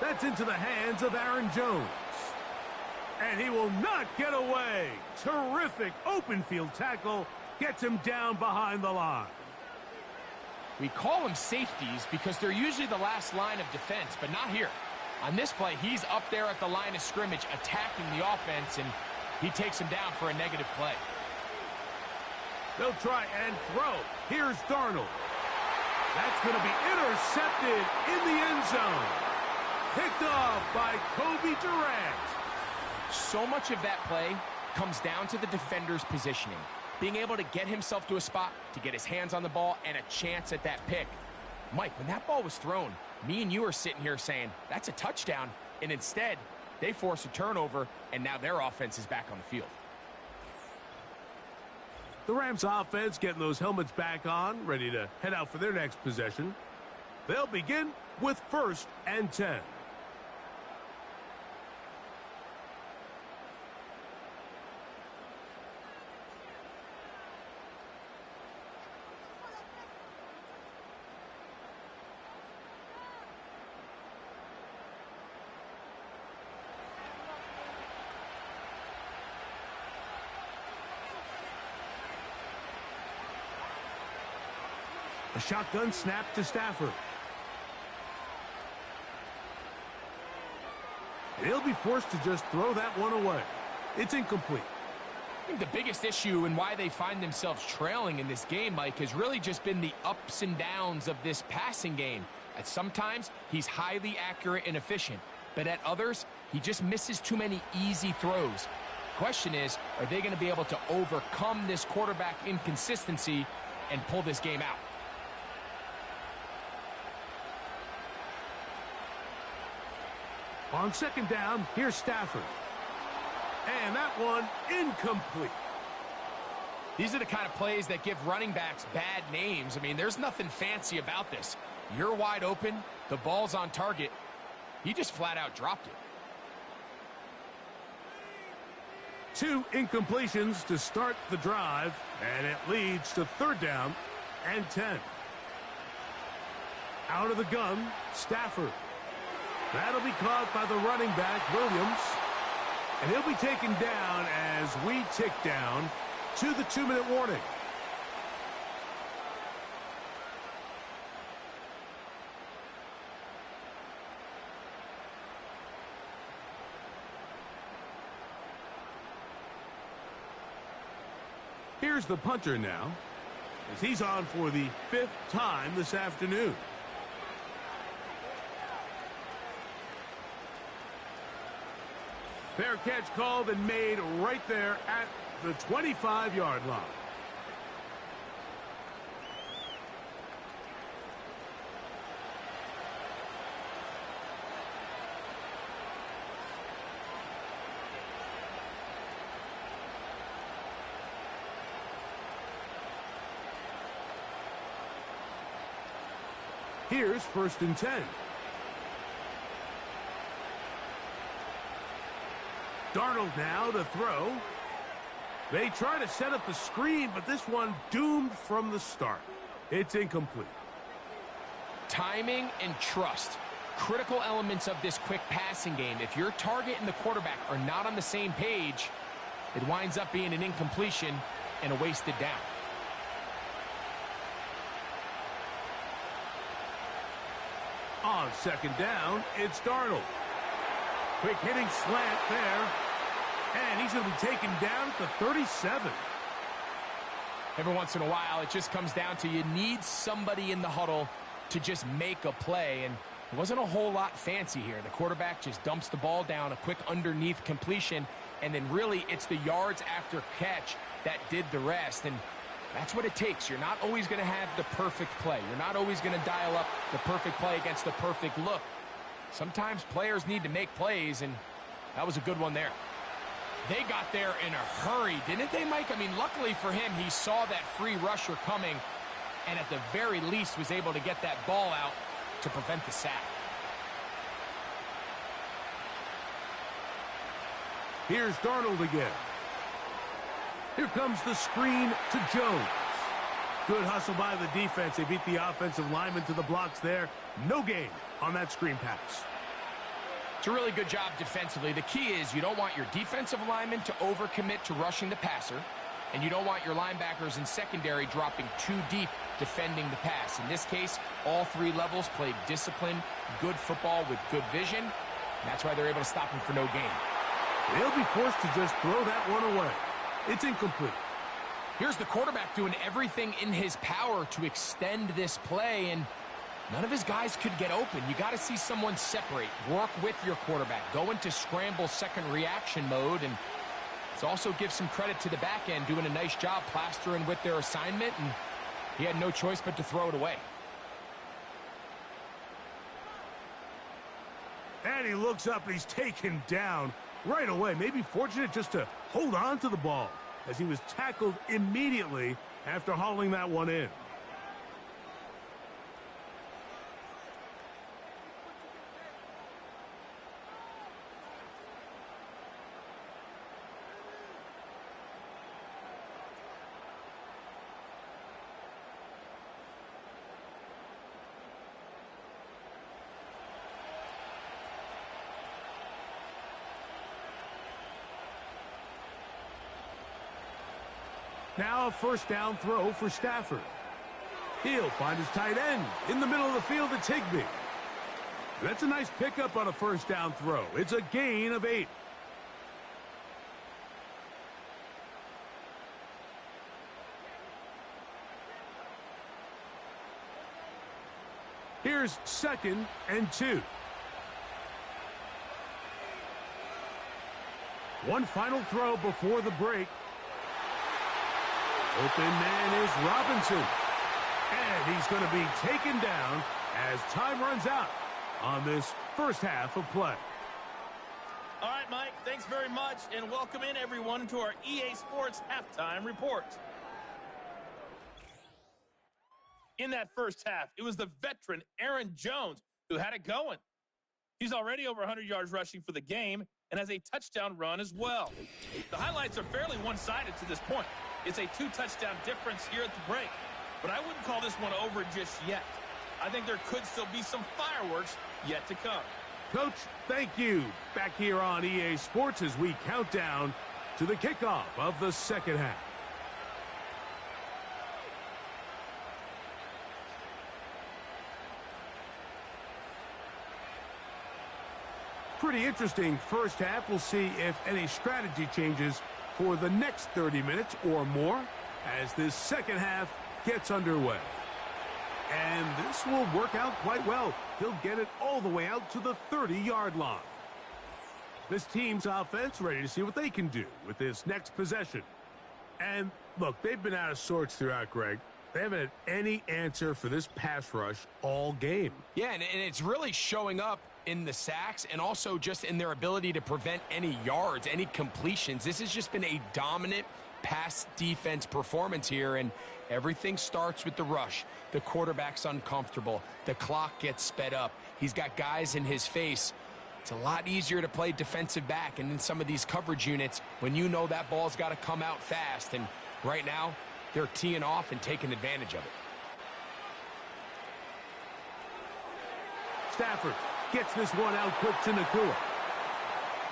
That's into the hands of Aaron Jones. And he will not get away. Terrific open field tackle. Gets him down behind the line. We call them safeties because they're usually the last line of defense, but not here. On this play, he's up there at the line of scrimmage attacking the offense, and he takes him down for a negative play. They'll try and throw. Here's Darnold. That's going to be intercepted in the end zone. Picked off by Kobe Durant. So much of that play comes down to the defender's positioning. Being able to get himself to a spot, to get his hands on the ball, and a chance at that pick. Mike, when that ball was thrown, me and you are sitting here saying, that's a touchdown. And instead, they force a turnover, and now their offense is back on the field. The Rams offense getting those helmets back on, ready to head out for their next possession. They'll begin with 1st and 10. A shotgun snap to Stafford. And he'll be forced to just throw that one away. It's incomplete. I think the biggest issue and why they find themselves trailing in this game, Mike, has really just been the ups and downs of this passing game. At sometimes, he's highly accurate and efficient, but at others, he just misses too many easy throws. Question is, are they going to be able to overcome this quarterback inconsistency and pull this game out? On second down, here's Stafford. And that one incomplete. These are the kind of plays that give running backs bad names. I mean, there's nothing fancy about this. You're wide open, the ball's on target. He just flat out dropped it. 2 incompletions to start the drive, and it leads to third down and 10. Out of the gun, Stafford. That'll be caught by the running back, Williams. And he'll be taken down as we tick down to the 2-minute warning. Here's the punter now, as he's on for the 5th time this afternoon. Fair catch called and made right there at the 25-yard line. Here's 1st and 10. Darnold now to throw. They try to set up the screen, but this one doomed from the start. It's incomplete. Timing and trust, critical elements of this quick passing game. If your target and the quarterback are not on the same page, it winds up being an incompletion and a wasted down. On second down, it's Darnold. Quick hitting slant there. And he's going to be taken down at the 37. Every once in a while, it just comes down to you need somebody in the huddle to just make a play. And it wasn't a whole lot fancy here. The quarterback just dumps the ball down, a quick underneath completion. And then really, it's the yards after catch that did the rest. And that's what it takes. You're not always going to have the perfect play. You're not always going to dial up the perfect play against the perfect look. Sometimes players need to make plays, and that was a good one there. They got there in a hurry, didn't they, Mike? I mean, luckily for him, he saw that free rusher coming, and at the very least was able to get that ball out to prevent the sack. Here's Darnold again. Here comes the screen to Jones. Good hustle by the defense. They beat the offensive lineman to the blocks there. No gain on that screen pass. It's a really good job defensively. The key is you don't want your defensive linemen to overcommit to rushing the passer, and you don't want your linebackers in secondary dropping too deep defending the pass. In this case, all 3 levels played disciplined, good football with good vision. And that's why they're able to stop him for no gain. They'll be forced to just throw that one away. It's incomplete. Here's the quarterback doing everything in his power to extend this play, and none of his guys could get open. You got to see someone separate, work with your quarterback, go into scramble second reaction mode, and it's also give some credit to the back end doing a nice job plastering with their assignment, and he had no choice but to throw it away. And he looks up and he's taken down right away. Maybe fortunate just to hold on to the ball as he was tackled immediately after hauling that one in. Now a first down throw for Stafford. He'll find his tight end in the middle of the field. It's Higbee. That's a nice pickup on a first down throw. It's a gain of 8. Here's 2nd and 2. One final throw before the break. Open man is Robinson. And he's going to be taken down as time runs out on this first half of play. All right, Mike, thanks very much, and welcome in everyone to our EA Sports Halftime Report. In that first half, it was the veteran Aaron Jones who had it going. He's already over 100 yards rushing for the game and has a touchdown run as well. The highlights are fairly one-sided to this point. It's a 2-touchdown difference here at the break, but I wouldn't call this one over just yet. I think there could still be some fireworks yet to come. Coach, thank you. Back here on EA Sports as we count down to the kickoff of the second half. Pretty interesting first half. We'll see if any strategy changes for the next 30 minutes or more as this second half gets underway. And this will work out quite well. He'll get it all the way out to the 30-yard line. This team's offense ready to see what they can do with this next possession. And look, they've been out of sorts throughout, Greg. They haven't had any answer for this pass rush all game. Yeah, and it's really showing up in the sacks and also just in their ability to prevent any yards, any completions. This has just been a dominant pass defense performance here, and everything starts with the rush. The quarterback's uncomfortable. The clock gets sped up. He's got guys in his face. It's a lot easier to play defensive back and in some of these coverage units when you know that ball's got to come out fast, and right now they're teeing off and taking advantage of it. Stafford gets this one out quick to Nakua.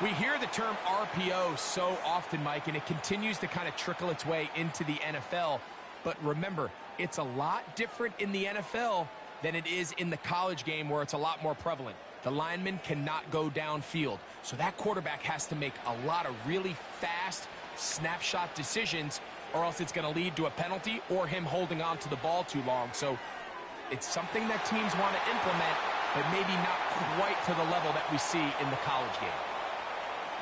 We hear the term RPO so often, Mike, and it continues to kind of trickle its way into the NFL. But remember, it's a lot different in the NFL than it is in the college game where it's a lot more prevalent. The lineman cannot go downfield, so that quarterback has to make a lot of really fast snapshot decisions, or else it's going to lead to a penalty or him holding on to the ball too long. So it's something that teams want to implement, but maybe not quite to the level that we see in the college game.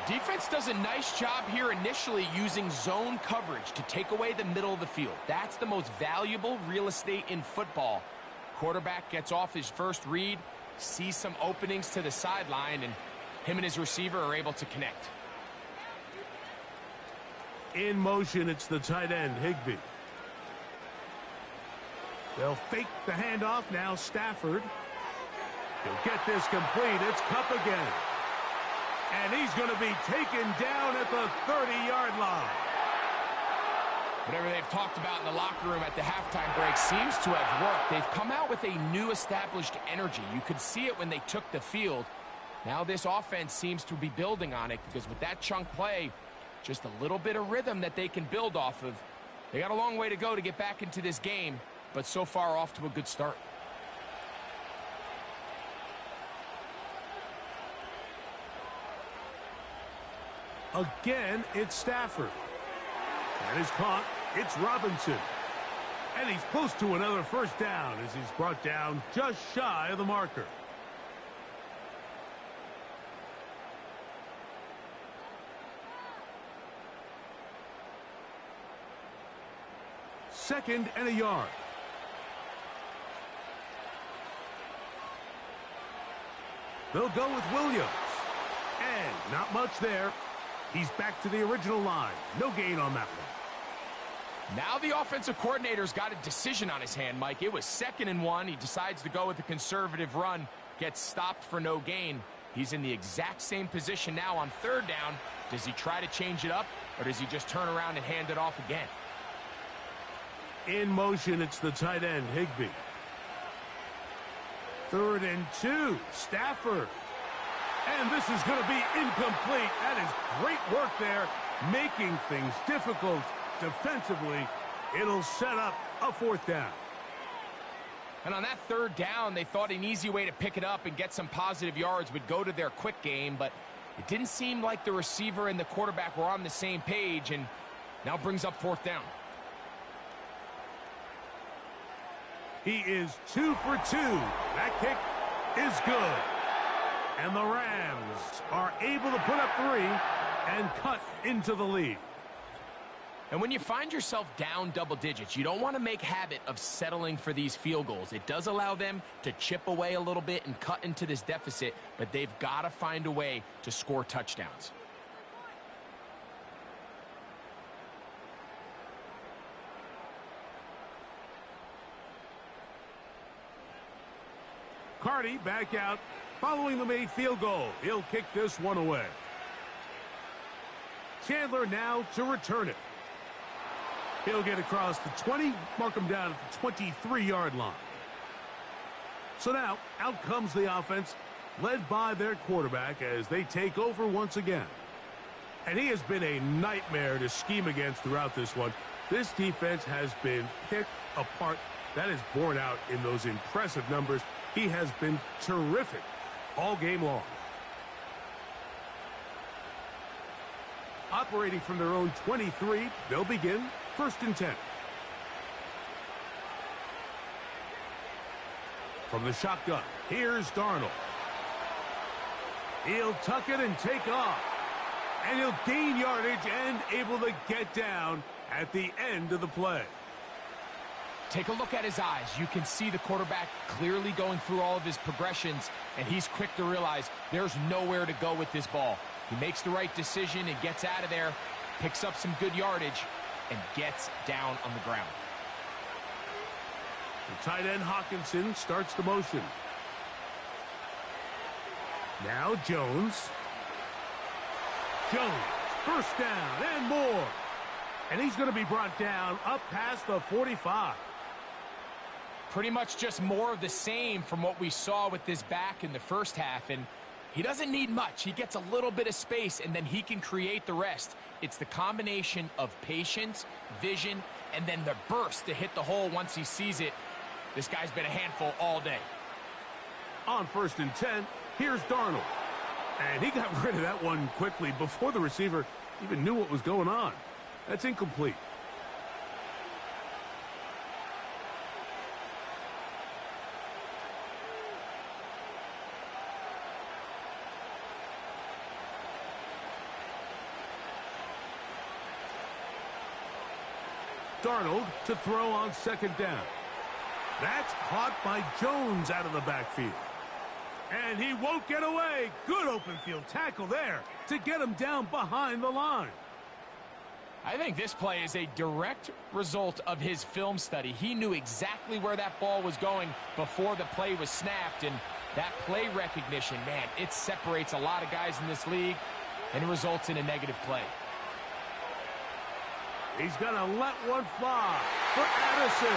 Defense does a nice job here initially using zone coverage to take away the middle of the field. That's the most valuable real estate in football. Quarterback gets off his first read, sees some openings to the sideline, and him and his receiver are able to connect. In motion, it's the tight end, Higbee. They'll fake the handoff. Now Stafford. He'll get this complete. It's Kupp again. And he's going to be taken down at the 30-yard line. Whatever they've talked about in the locker room at the halftime break seems to have worked. They've come out with a new established energy. You could see it when they took the field. Now this offense seems to be building on it because with that chunk play, just a little bit of rhythm that they can build off of. They got a long way to go to get back into this game, but so far off to a good start. Again, it's Stafford. That is caught. It's Robinson. And he's close to another first down as he's brought down just shy of the marker. Second and a yard. They'll go with Williams. And not much there. He's back to the original line. No gain on that one. Now the offensive coordinator's got a decision on his hand, Mike. It was 2nd and 1. He decides to go with a conservative run. Gets stopped for no gain. He's in the exact same position now on 3rd down. Does he try to change it up, or does he just turn around and hand it off again? In motion, it's the tight end, Higbee. 3rd and 2. Stafford. And this is going to be incomplete. That is great work there, making things difficult defensively. It'll set up a 4th down. And on that third down, they thought an easy way to pick it up and get some positive yards would go to their quick game, but it didn't seem like the receiver and the quarterback were on the same page, and now brings up fourth down. He is 2 for 2. That kick is good. And the Rams are able to put up 3 and cut into the lead. And when you find yourself down double digits, you don't want to make habit of settling for these field goals. It does allow them to chip away a little bit and cut into this deficit, but they've got to find a way to score touchdowns. Carty back out following the made field goal. He'll kick this one away. Chandler now to return it. He'll get across the 20, mark him down at the 23-yard line. So now, out comes the offense, led by their quarterback as they take over once again. And he has been a nightmare to scheme against throughout this one. This defense has been picked apart. That is borne out in those impressive numbers. He has been terrific all game long. Operating from their own 23, they'll begin 1st and 10. From the shotgun, here's Darnold. He'll tuck it and take off. And he'll gain yardage and able to get down at the end of the play. Take a look at his eyes. You can see the quarterback clearly going through all of his progressions, and he's quick to realize there's nowhere to go with this ball. He makes the right decision and gets out of there, picks up some good yardage, and gets down on the ground. The tight end Hawkinson starts the motion. Now Jones. Jones, first down and more. And he's going to be brought down up past the 45. Pretty much just more of the same from what we saw with this back in the first half, and he doesn't need much. He gets a little bit of space, and then he can create the rest. It's the combination of patience, vision, and then the burst to hit the hole once he sees it. This guy's been a handful all day. On 1st and 10, here's Darnold. And he got rid of that one quickly before the receiver even knew what was going on. That's incomplete. Darnold to throw on 2nd down. That's caught by Jones out of the backfield. And he won't get away. Good open field tackle there to get him down behind the line. I think this play is a direct result of his film study. He knew exactly where that ball was going before the play was snapped, and that play recognition, man, it separates a lot of guys in this league, and it results in a negative play. He's going to let one fly for Addison.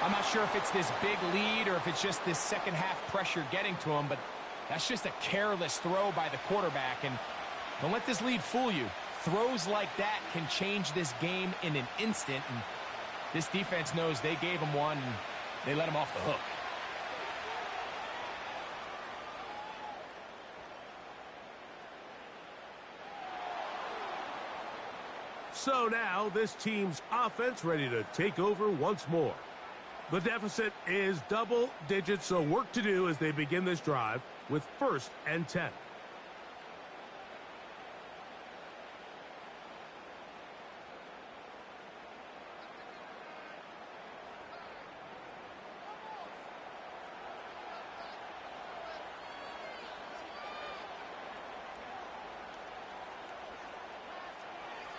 I'm not sure if it's this big lead or if it's just this second half pressure getting to him, but that's just a careless throw by the quarterback, and don't let this lead fool you. Throws like that can change this game in an instant, and this defense knows they gave him one, and they let him off the hook. So now this team's offense ready to take over once more. The deficit is double digits, so work to do as they begin this drive with 1st and 10.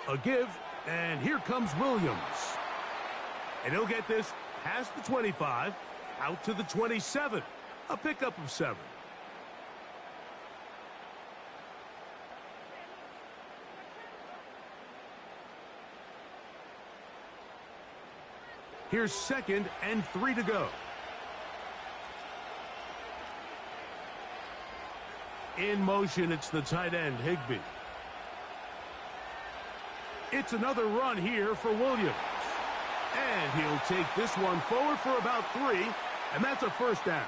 A give, and here comes Williams. And he'll get this past the 25, out to the 27. A pickup of 7. Here's 2nd and 3 to go. In motion, it's the tight end, Higbee. It's another run here for Williams. And he'll take this one forward for about 3, and that's a first down.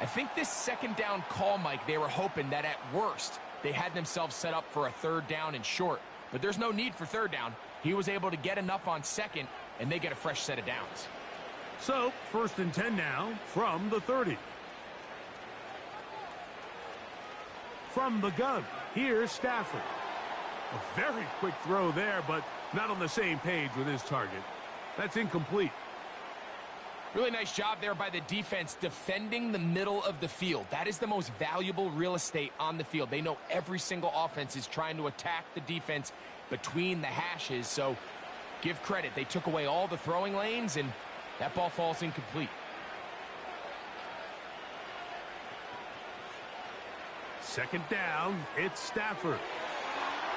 I think this second down call, Mike, they were hoping that at worst they had themselves set up for a third down and short. But there's no need for third down. He was able to get enough on second, and they get a fresh set of downs. So, 1st and 10 now from the 30. From the gun, here's Stafford. A very quick throw there, but not on the same page with his target. That's incomplete. Really nice job there by the defense defending the middle of the field. That is the most valuable real estate on the field. They know every single offense is trying to attack the defense between the hashes, so give credit. They took away all the throwing lanes, and that ball falls incomplete. Second down, it's Stafford.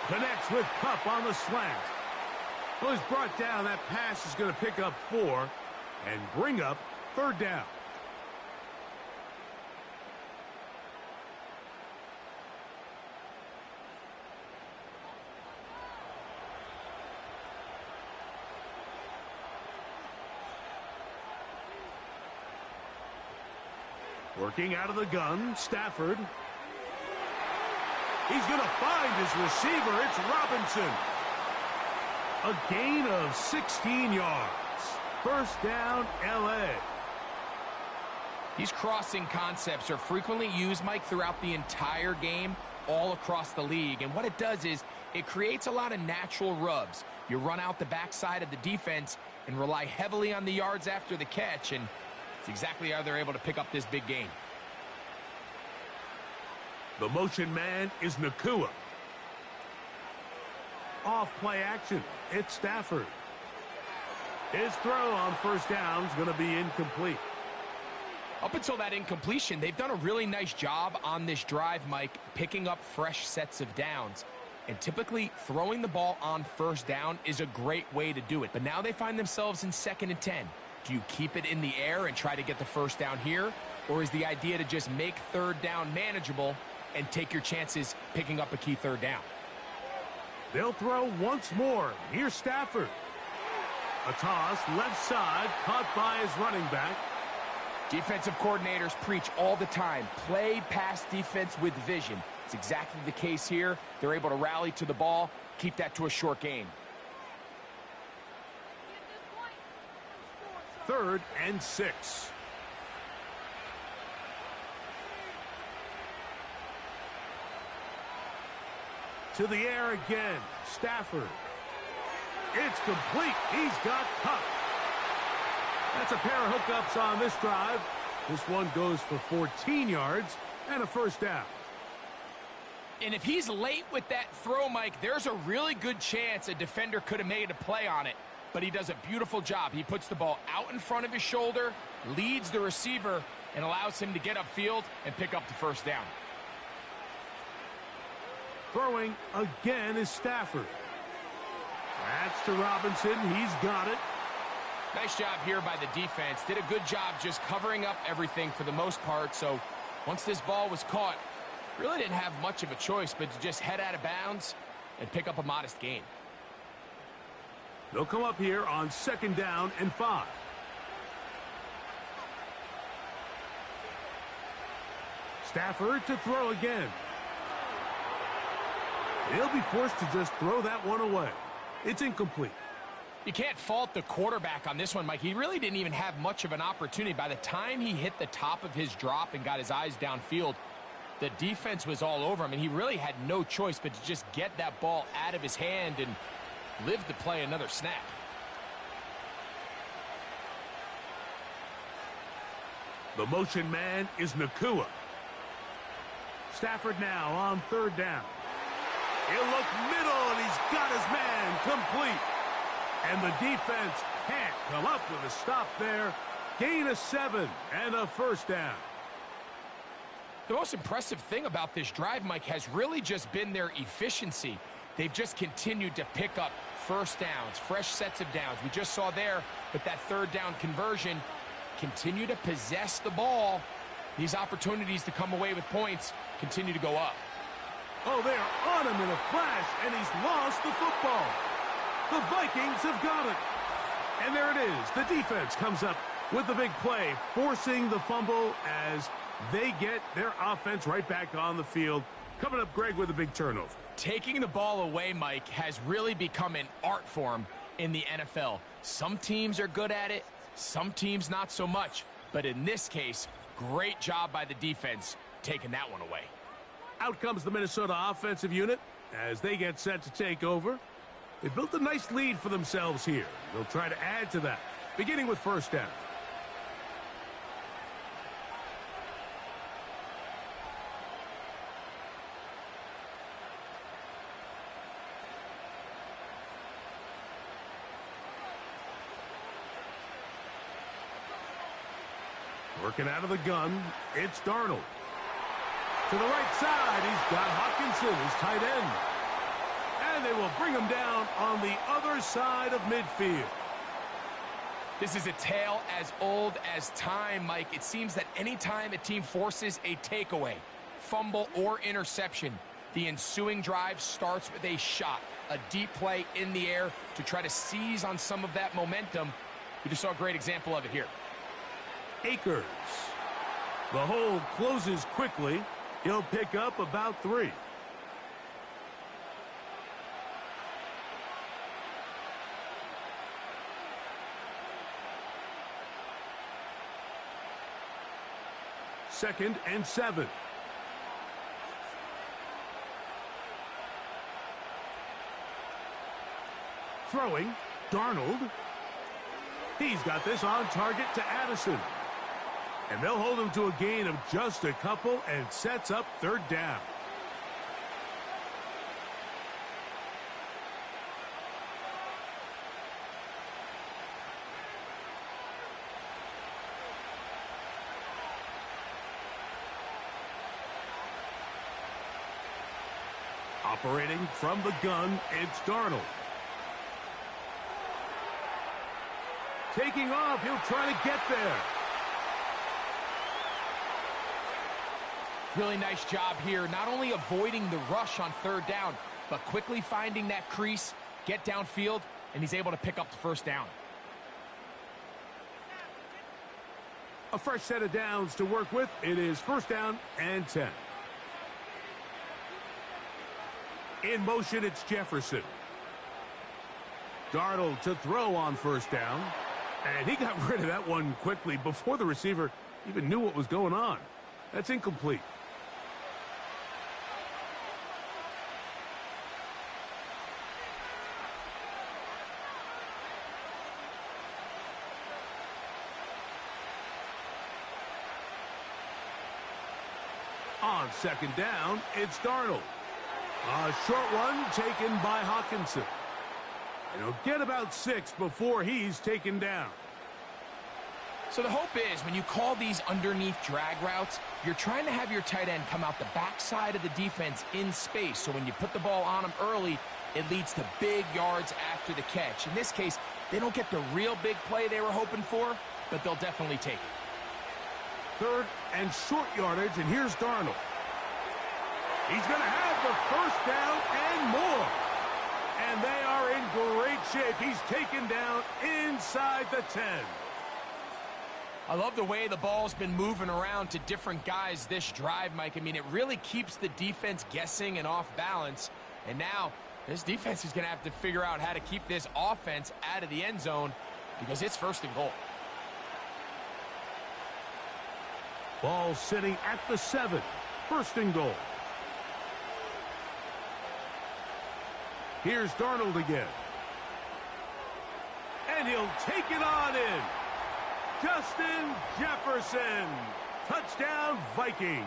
Connects with Kupp on the slant. Well, he's brought down. That pass is going to pick up 4 and bring up 3rd down. Working out of the gun, Stafford. He's going to find his receiver. It's Robinson. A gain of 16 yards. First down, L.A. These crossing concepts are frequently used, Mike, throughout the entire game, all across the league. And what it does is it creates a lot of natural rubs. You run out the backside of the defense and rely heavily on the yards after the catch, and it's exactly how they're able to pick up this big gain. The motion man is Nakua. Off play action. It's Stafford. His throw on first down is going to be incomplete. Up until that incompletion, they've done a really nice job on this drive, Mike, picking up fresh sets of downs. And typically, throwing the ball on first down is a great way to do it. But now they find themselves in 2nd and 10. Do you keep it in the air and try to get the first down here? Or is the idea to just make 3rd down manageable and take your chances picking up a key 3rd down? They'll throw once more. Here's Stafford. A toss, left side, caught by his running back. Defensive coordinators preach all the time, play pass defense with vision. It's exactly the case here. They're able to rally to the ball, keep that to a short gain. 3rd and 6. To the air again, Stafford. It's complete. He's got Kupp. That's a pair of hookups on this drive. This one goes for 14 yards and a first down. And if he's late with that throw, Mike, there's a really good chance a defender could have made a play on it. But he does a beautiful job. He puts the ball out in front of his shoulder, leads the receiver, and allows him to get upfield and pick up the first down. Throwing again is Stafford. That's to Robinson. He's got it. Nice job here by the defense. Did a good job just covering up everything for the most part. So once this ball was caught, really didn't have much of a choice but to just head out of bounds and pick up a modest gain. They'll come up here on 2nd down and 5. Stafford to throw again. He'll be forced to just throw that one away. It's incomplete. You can't fault the quarterback on this one, Mike. He really didn't even have much of an opportunity. By the time he hit the top of his drop and got his eyes downfield, the defense was all over him, and he really had no choice but to just get that ball out of his hand and live to play another snap. The motion man is Nakua. Stafford now on 3rd down. He'll look middle, and he's got his man complete. And the defense can't come up with a stop there. Gain of 7 and a first down. The most impressive thing about this drive, Mike, has really just been their efficiency. They've just continued to pick up first downs, fresh sets of downs. We just saw there with that 3rd down conversion, continue to possess the ball. These opportunities to come away with points continue to go up. Oh, they're on him in a flash, and he's lost the football. The Vikings have got it. And there it is. The defense comes up with the big play, forcing the fumble as they get their offense right back on the field. Coming up, Greg, with a big turnover. Taking the ball away, Mike, has really become an art form in the NFL. Some teams are good at it, some teams not so much. But in this case, great job by the defense taking that one away. Out comes the Minnesota offensive unit as they get set to take over. They built a nice lead for themselves here. They'll try to add to that, beginning with first down. Working out of the gun, it's Darnold. To the right side, he's got Hockenson, his tight end. And they will bring him down on the other side of midfield. This is a tale as old as time, Mike. It seems that anytime a team forces a takeaway, fumble, or interception, the ensuing drive starts with a shot, a deep play in the air to try to seize on some of that momentum. We just saw a great example of it here. Akers. The hole closes quickly. He'll pick up about 3. Second and 7. Throwing, Darnold. He's got this on target to Addison. And they'll hold him to a gain of just a couple and sets up third down. Operating from the gun, it's Darnold. Taking off, he'll try to get there. Really nice job here, not only avoiding the rush on third down, but quickly finding that crease, get downfield, and he's able to pick up the first down. A fresh set of downs to work with. It is first down and 10. In motion, it's Jefferson. Darnold to throw on first down. And he got rid of that one quickly before the receiver even knew what was going on. That's incomplete. On second down, it's Darnold. A short one taken by Hockenson. And he'll get about 6 before he's taken down. So the hope is when you call these underneath drag routes, you're trying to have your tight end come out the backside of the defense in space. So when you put the ball on him early, it leads to big yards after the catch. In this case, they don't get the real big play they were hoping for, but they'll definitely take it. Third and short yardage, and here's Darnold. He's going to have the first down and more. And they are in great shape. He's taken down inside the 10. I love the way the ball's been moving around to different guys this drive, Mike. I mean, it really keeps the defense guessing and off balance. And now this defense is going to have to figure out how to keep this offense out of the end zone because it's first and goal. Ball sitting at the 7. First and goal. Here's Darnold again. And he'll take it on in. Justin Jefferson. Touchdown, Vikings.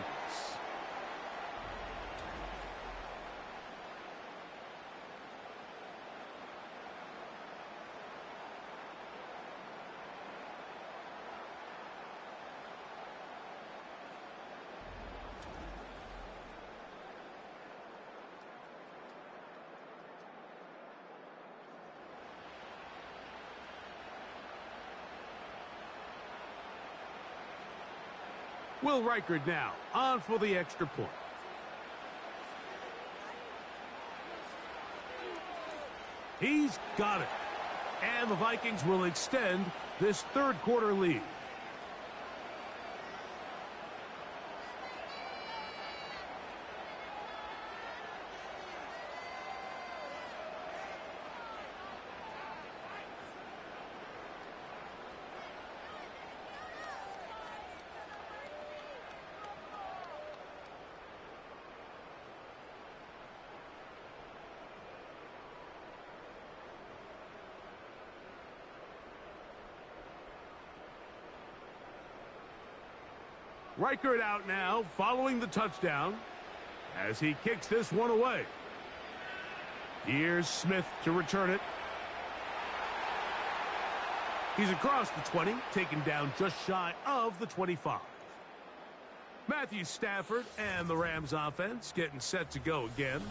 Will Reichard now on for the extra point. He's got it. And the Vikings will extend this third quarter lead. Reichert out now, following the touchdown, as he kicks this one away. Here's Smith to return it. He's across the 20, taken down just shy of the 25. Matthew Stafford and the Rams offense getting set to go again.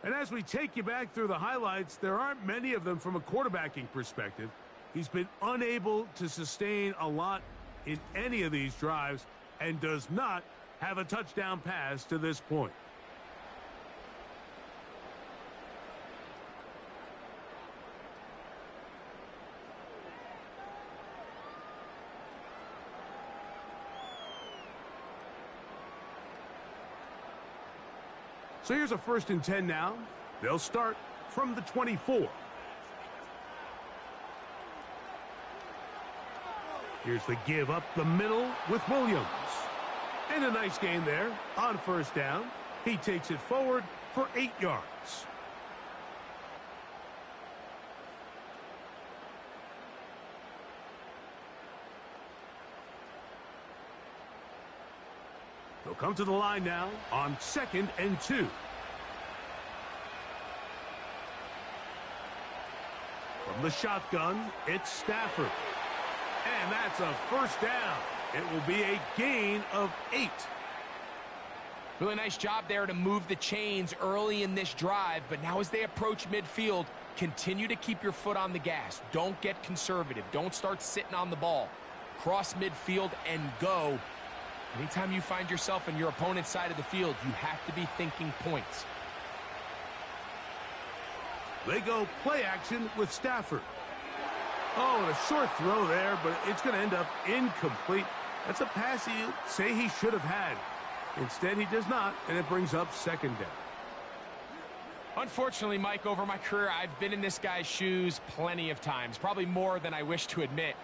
And as we take you back through the highlights, there aren't many of them from a quarterbacking perspective. He's been unable to sustain a lot in any of these drives and does not have a touchdown pass to this point. So here's a 1st and 10 now. They'll start from the 24. Here's the give up the middle with Williams. And a nice gain there on 1st down. He takes it forward for 8 yards. They'll come to the line now on 2nd and 2. From the shotgun, it's Stafford. And that's a 1st down. It will be a gain of 8. Really nice job there to move the chains early in this drive, but now as they approach midfield, continue to keep your foot on the gas. Don't get conservative. Don't start sitting on the ball. Cross midfield and go. Anytime you find yourself on your opponent's side of the field, you have to be thinking points. They go play action with Stafford. Oh, and a short throw there, but it's going to end up incomplete. That's a pass you'd say he should have had. Instead, he does not, and it brings up 2nd down. Unfortunately, Mike, over my career, I've been in this guy's shoes plenty of times, probably more than I wish to admit.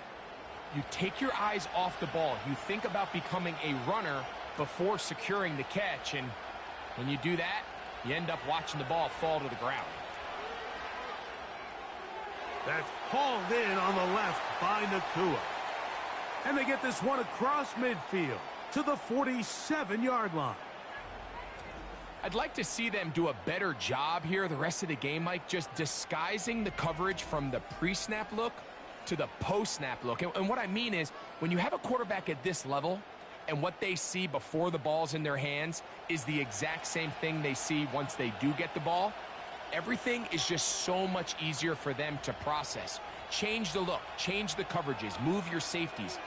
You take your eyes off the ball. You think about becoming a runner before securing the catch, and when you do that, you end up watching the ball fall to the ground. That's hauled in on the left by Nakua. And they get this one across midfield to the 47-yard line. I'd like to see them do a better job here the rest of the game, Mike, just disguising the coverage from the pre-snap look to the post-snap look. And what I mean is, when you have a quarterback at this level and what they see before the ball's in their hands is the exact same thing they see once they do get the ball, everything is just so much easier for them to process. Change the look, change the coverages, move your safeties.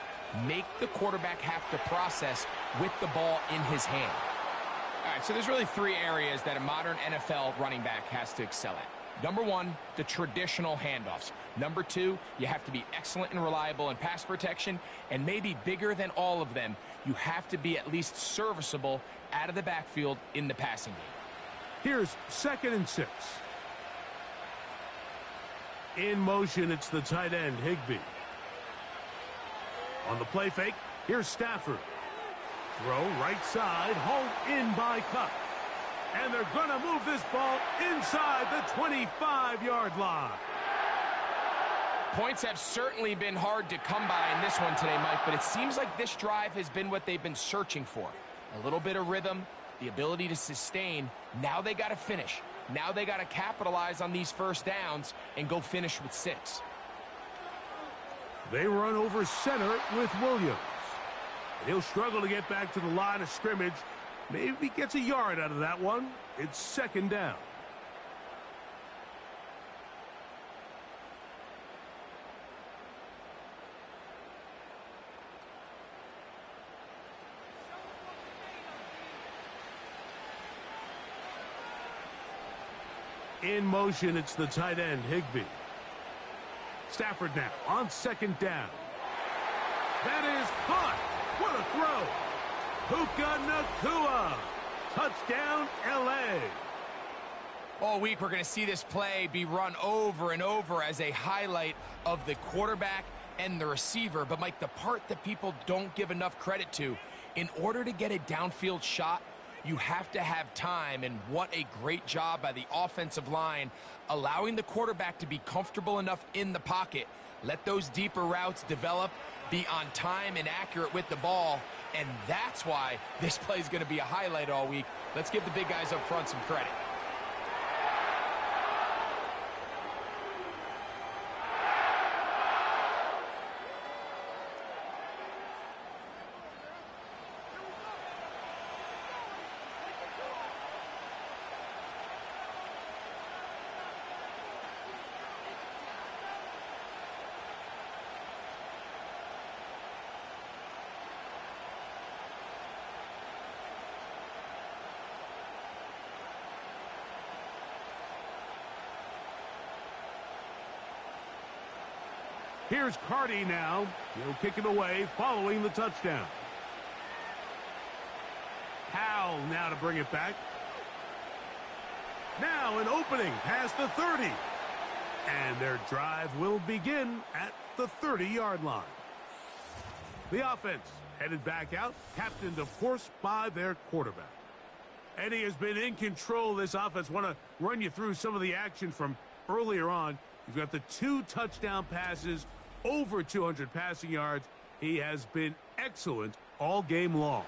Make the quarterback have to process with the ball in his hand. All right, so there's really 3 areas that a modern NFL running back has to excel at. Number 1, the traditional handoffs. Number 2, you have to be excellent and reliable in pass protection. And maybe bigger than all of them, you have to be at least serviceable out of the backfield in the passing game. Here's 2nd and 6. In motion, it's the tight end, Higbee. On the play fake, here's Stafford. Throw right side, hauled in by Cup. And they're going to move this ball inside the 25-yard line. Points have certainly been hard to come by in this one today, Mike, but it seems like this drive has been what they've been searching for. A little bit of rhythm, the ability to sustain. Now they got to finish. Now they got to capitalize on these 1st downs and go finish with 6. They run over center with Williams. He'll struggle to get back to the line of scrimmage. Maybe he gets a yard out of that one. It's 2nd down. In motion, it's the tight end, Higbee. Stafford now on second down. That is caught. What a throw. Puka Nacua. Touchdown, L.A. All week, we're going to see this play be run over and over as a highlight of the quarterback and the receiver. But, Mike, the part that people don't give enough credit to, in order to get a downfield shot, you have to have time. And what a great job by the offensive line, allowing the quarterback to be comfortable enough in the pocket. Let those deeper routes develop, be on time and accurate with the ball. And that's why this play is going to be a highlight all week. Let's give the big guys up front some credit. Here's Carty now. He'll kick it away following the touchdown. Powell now to bring it back. Now an opening past the 30. And their drive will begin at the 30-yard line. The offense headed back out, captained, of course, by their quarterback. Eddie has been in control of this offense. Want to run you through some of the action from earlier on. You've got the 2 touchdown passes, over 200 passing yards. He has been excellent all game long.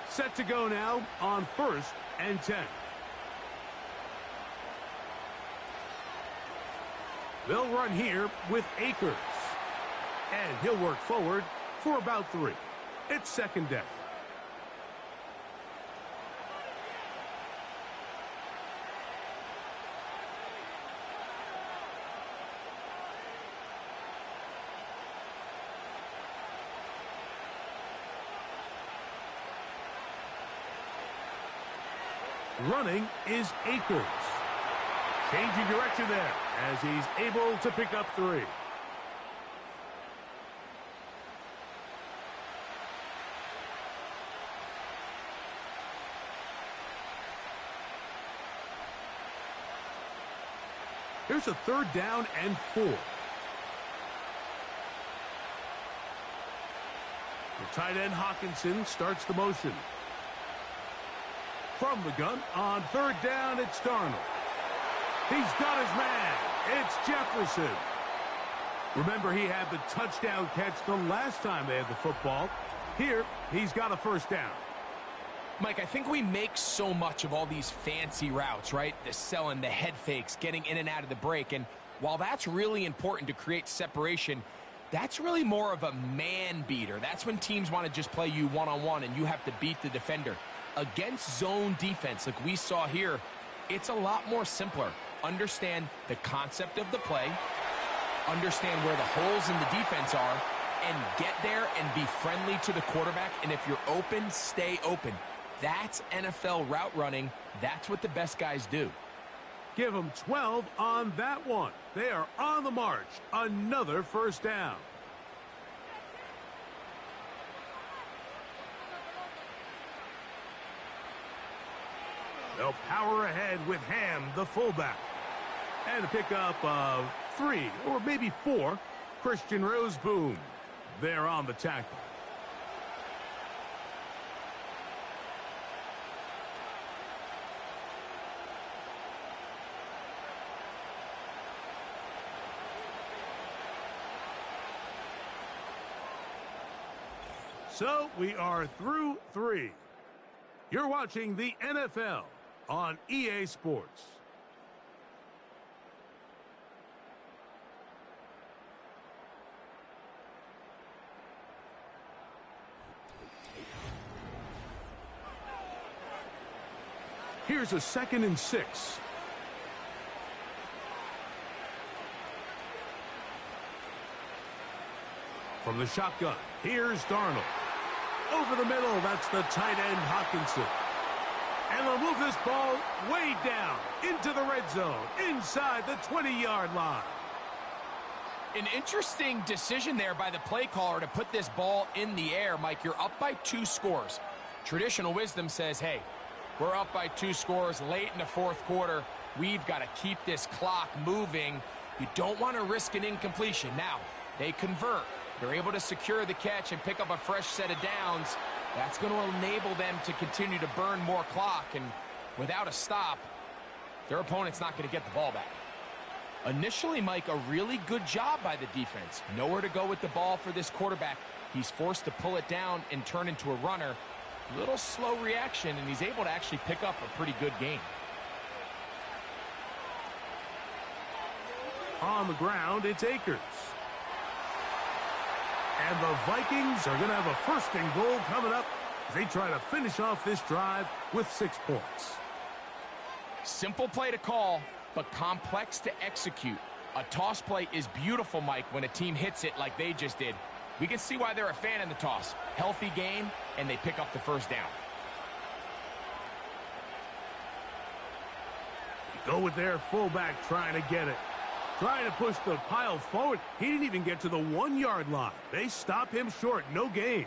Set to go now on 1st and 10. They'll run here with Akers. And he'll work forward for about 3. It's second down. Running is Akers. Changing direction there as he's able to pick up 3. Here's a 3rd down and 4. The tight end Hawkinson starts the motion. From the gun on 3rd down, it's Darnold. He's got his man. It's Jefferson. Remember, he had the touchdown catch the last time they had the football. Here, he's got a 1st down. Mike, I think we make so much of all these fancy routes, right? The selling, the head fakes, getting in and out of the break. And while that's really important to create separation, that's really more of a man beater. That's when teams want to just play you one-on-one and you have to beat the defender. Against zone defense like we saw here, it's a lot more simpler. Understand the concept of the play, understand where the holes in the defense are, and get there and be friendly to the quarterback. And if you're open, stay open. That's NFL route running. That's what the best guys do. Give them 12 on that one. They are on the march. Another 1st down. They'll power ahead with Ham, the fullback. And a pickup of 3 or maybe 4. Christian Roseboom. They're on the tackle. So we are through 3. You're watching the NFL on EA Sports. Here's a 2nd and 6. From the shotgun, here's Darnold. Over the middle, that's the tight end Hawkinson. And they'll move this ball way down into the red zone, inside the 20-yard line. An interesting decision there by the play caller to put this ball in the air. Mike, you're up by 2 scores. Traditional wisdom says, hey, we're up by 2 scores late in the fourth quarter. We've got to keep this clock moving. You don't want to risk an incompletion. Now, they convert. They're able to secure the catch and pick up a fresh set of downs. That's going to enable them to continue to burn more clock. And without a stop, their opponent's not going to get the ball back. Initially, Mike, a really good job by the defense. Nowhere to go with the ball for this quarterback. He's forced to pull it down and turn into a runner. A little slow reaction, and he's able to actually pick up a pretty good game. On the ground, it's Akers. And the Vikings are going to have a first and goal coming up as they try to finish off this drive with 6 points. Simple play to call, but complex to execute. A toss play is beautiful, Mike, when a team hits it like they just did. We can see why they're a fan in the toss. Healthy game, and they pick up the first down. Go with their fullback trying to get it. Trying to push the pile forward. He didn't even get to the 1-yard line. They stop him short. No gain.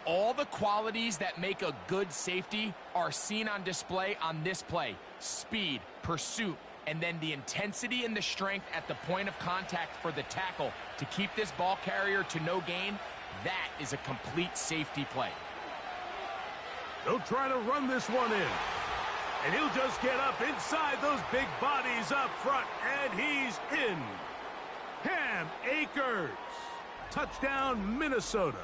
All the qualities that make a good safety are seen on display on this play. Speed, pursuit, and then the intensity and the strength at the point of contact for the tackle to keep this ball carrier to no gain. That is a complete safety play. They'll try to run this one in. And he'll just get up inside those big bodies up front. And he's in. Cam Akers. Touchdown, Minnesota.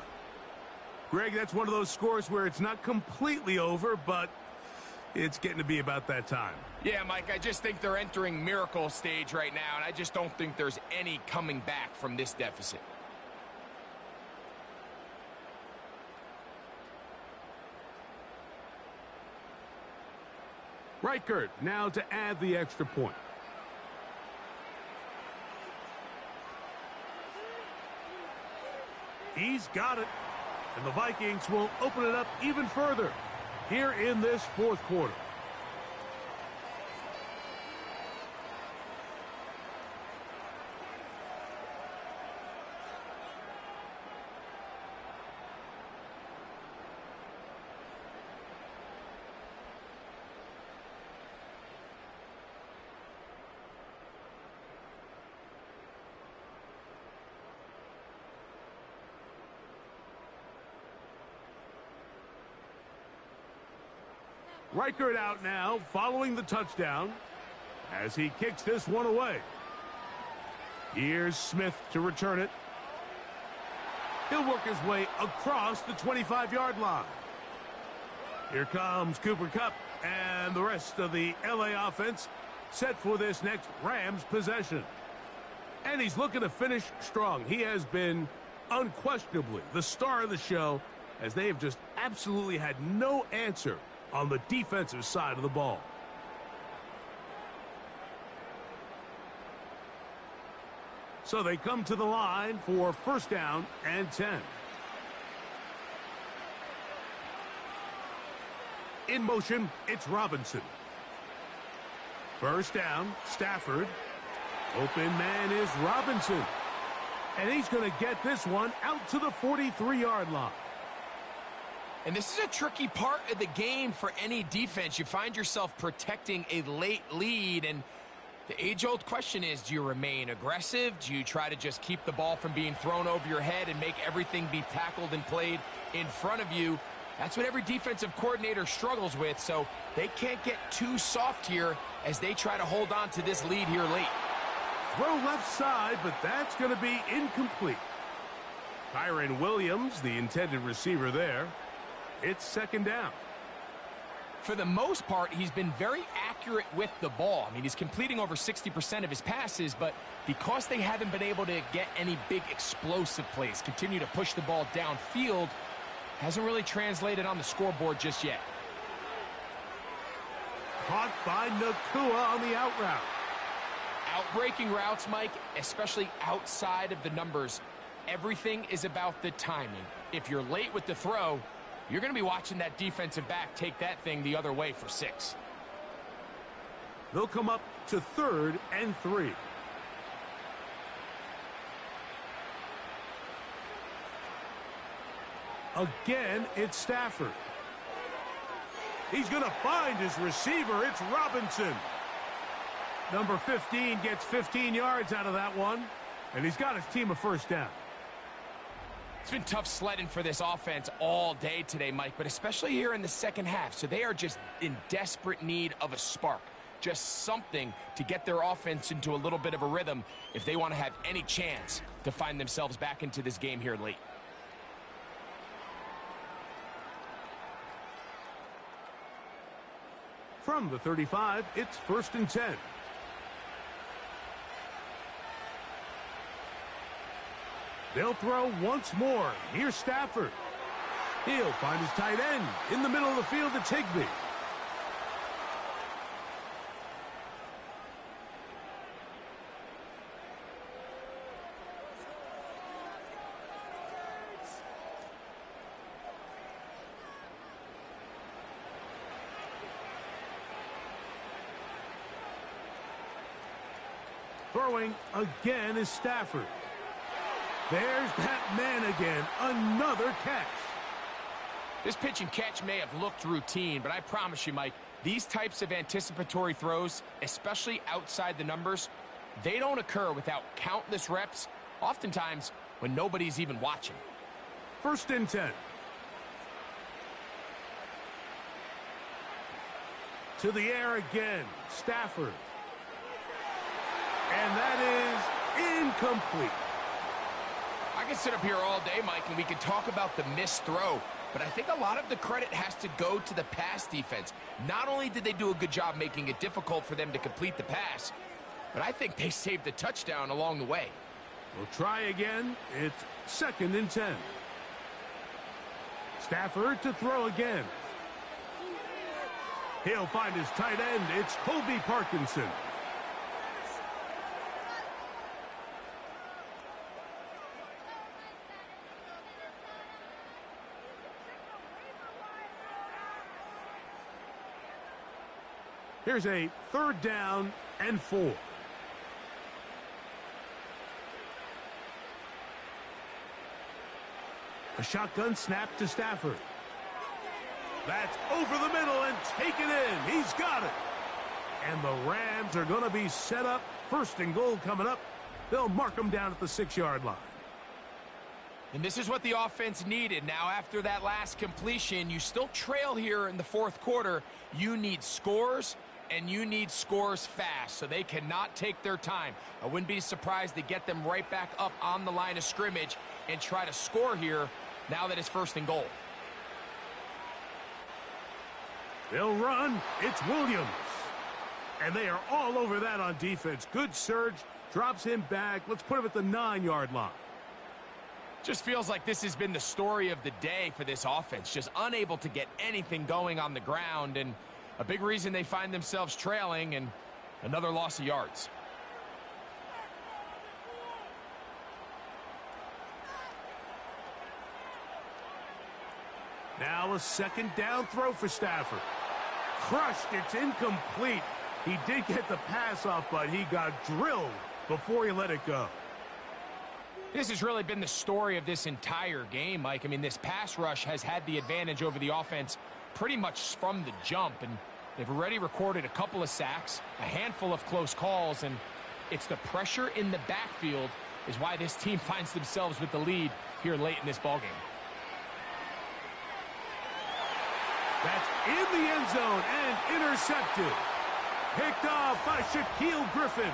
Greg, that's one of those scores where it's not completely over, but it's getting to be about that time. Yeah, Mike, I just think they're entering miracle stage right now, and I just don't think there's any coming back from this deficit. Reichert now to add the extra point. He's got it. And the Vikings will open it up even further here in this fourth quarter. Reichert out now following the touchdown as he kicks this one away. Here's Smith to return it. He'll work his way across the 25-yard line. Here comes Cooper Kupp and the rest of the LA offense set for this next Rams possession. And he's looking to finish strong. He has been unquestionably the star of the show as they have just absolutely had no answer on the defensive side of the ball. So they come to the line for first down and 10. In motion, it's Robinson. First down, Stafford. Open man is Robinson. And he's going to get this one out to the 43-yard line. And this is a tricky part of the game for any defense. You find yourself protecting a late lead, and the age-old question is, do you remain aggressive? Do you try to just keep the ball from being thrown over your head and make everything be tackled and played in front of you? That's what every defensive coordinator struggles with, so they can't get too soft here as they try to hold on to this lead here late. Throw left side, but that's going to be incomplete. Kyren Williams, the intended receiver there. It's second down. For the most part, he's been very accurate with the ball. I mean, he's completing over 60% of his passes, but because they haven't been able to get any big explosive plays, continue to push the ball downfield, hasn't really translated on the scoreboard just yet. Caught by Nakua on the out route. Outbreaking routes, Mike, especially outside of the numbers. everything is about the timing. If you're late with the throw, you're going to be watching that defensive back take that thing the other way for 6. They'll come up to 3rd and 3. Again, it's Stafford. He's going to find his receiver. It's Robinson. Number 15 gets 15 yards out of that one, and he's got his team a first down. It's been tough sledding for this offense all day today, Mike, but especially here in the second half. So they are just in desperate need of a spark, just something to get their offense into a little bit of a rhythm if they want to have any chance to find themselves back into this game here late. From the 35, it's 1st and 10. They'll throw once more. Here's Stafford. He'll find his tight end. In the middle of the field, it's Higbee. Throwing again is Stafford. There's that man again. Another catch. This pitch and catch may have looked routine, but I promise you, Mike, these types of anticipatory throws, especially outside the numbers, they don't occur without countless reps, oftentimes when nobody's even watching. 1st and 10. To the air again. Stafford. And that is incomplete. I can sit up here all day, Mike, and we can talk about the missed throw, but I think a lot of the credit has to go to the pass defense. Not only did they do a good job making it difficult for them to complete the pass, but I think they saved the touchdown along the way. We'll try again. It's 2nd and 10. Stafford to throw again. He'll find his tight end. It's Colby Parkinson. Here's a 3rd down and 4. A shotgun snap to Stafford. That's over the middle and taken in. He's got it. And the Rams are going to be set up. 1st and goal coming up. They'll mark them down at the 6-yard line. And this is what the offense needed. Now, after that last completion, you still trail here in the 4th quarter. You need scores, and you need scores fast, so they cannot take their time. I wouldn't be surprised to get them right back up on the line of scrimmage and try to score here now that it's 1st and goal. They'll run. It's Williams. And they are all over that on defense. Good surge. Drops him back. Let's put him at the 9-yard line. Just feels like this has been the story of the day for this offense. Just unable to get anything going on the ground, and a big reason they find themselves trailing and another loss of yards. Now a 2nd down throw for Stafford. Crushed. It's incomplete. He did get the pass off, but he got drilled before he let it go. This has really been the story of this entire game, Mike. I mean, this pass rush has had the advantage over the offense pretty much from the jump, and they've already recorded a couple of sacks, a handful of close calls, and it's the pressure in the backfield is why this team finds themselves with the lead here late in this ballgame. That's in the end zone and intercepted. Picked off by Shaquille Griffin.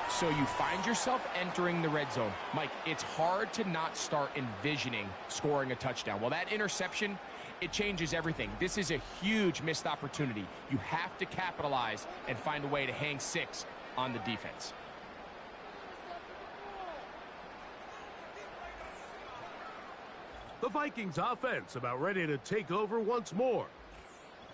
So you find yourself entering the red zone. Mike, it's hard to not start envisioning scoring a touchdown. Well, that interception, it changes everything. This is a huge missed opportunity. You have to capitalize and find a way to hang 6 on the defense. The Vikings offense about ready to take over once more.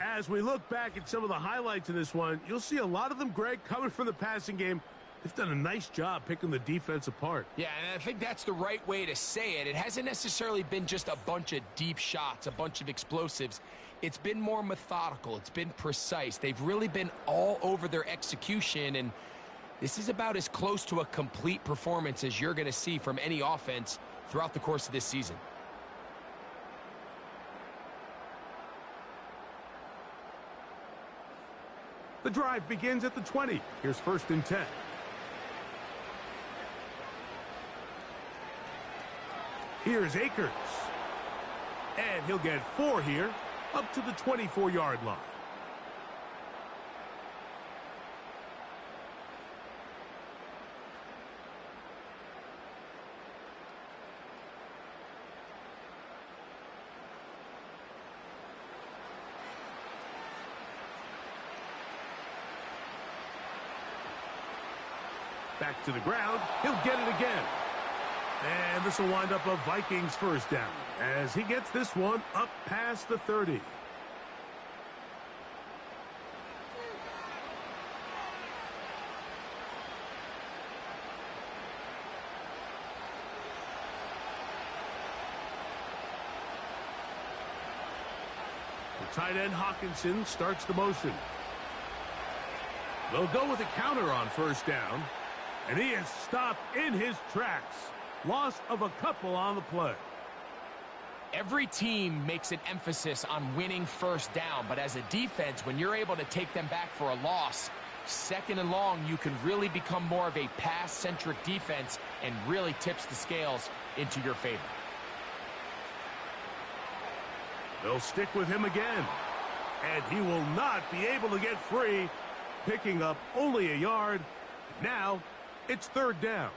As we look back at some of the highlights in this one, you'll see a lot of them, Greg, coming from the passing game. They've done a nice job picking the defense apart. Yeah, and I think that's the right way to say it. It hasn't necessarily been just a bunch of deep shots, a bunch of explosives. It's been more methodical. It's been precise. They've really been all over their execution, and this is about as close to a complete performance as you're going to see from any offense throughout the course of this season. The drive begins at the 20. Here's 1st and 10. Here's Akers. And he'll get 4 here, up to the 24-yard line. Back to the ground. He'll get it again. And this will wind up a Vikings 1st down as he gets this one up past the 30. The tight end Hawkinson starts the motion. They'll go with a counter on 1st down. And he is stopped in his tracks. Loss of a couple on the play. Every team makes an emphasis on winning 1st down, but as a defense, when you're able to take them back for a loss, 2nd and long, you can really become more of a pass-centric defense and really tips the scales into your favor. They'll stick with him again. And he will not be able to get free, picking up only a yard. Now, it's 3rd down.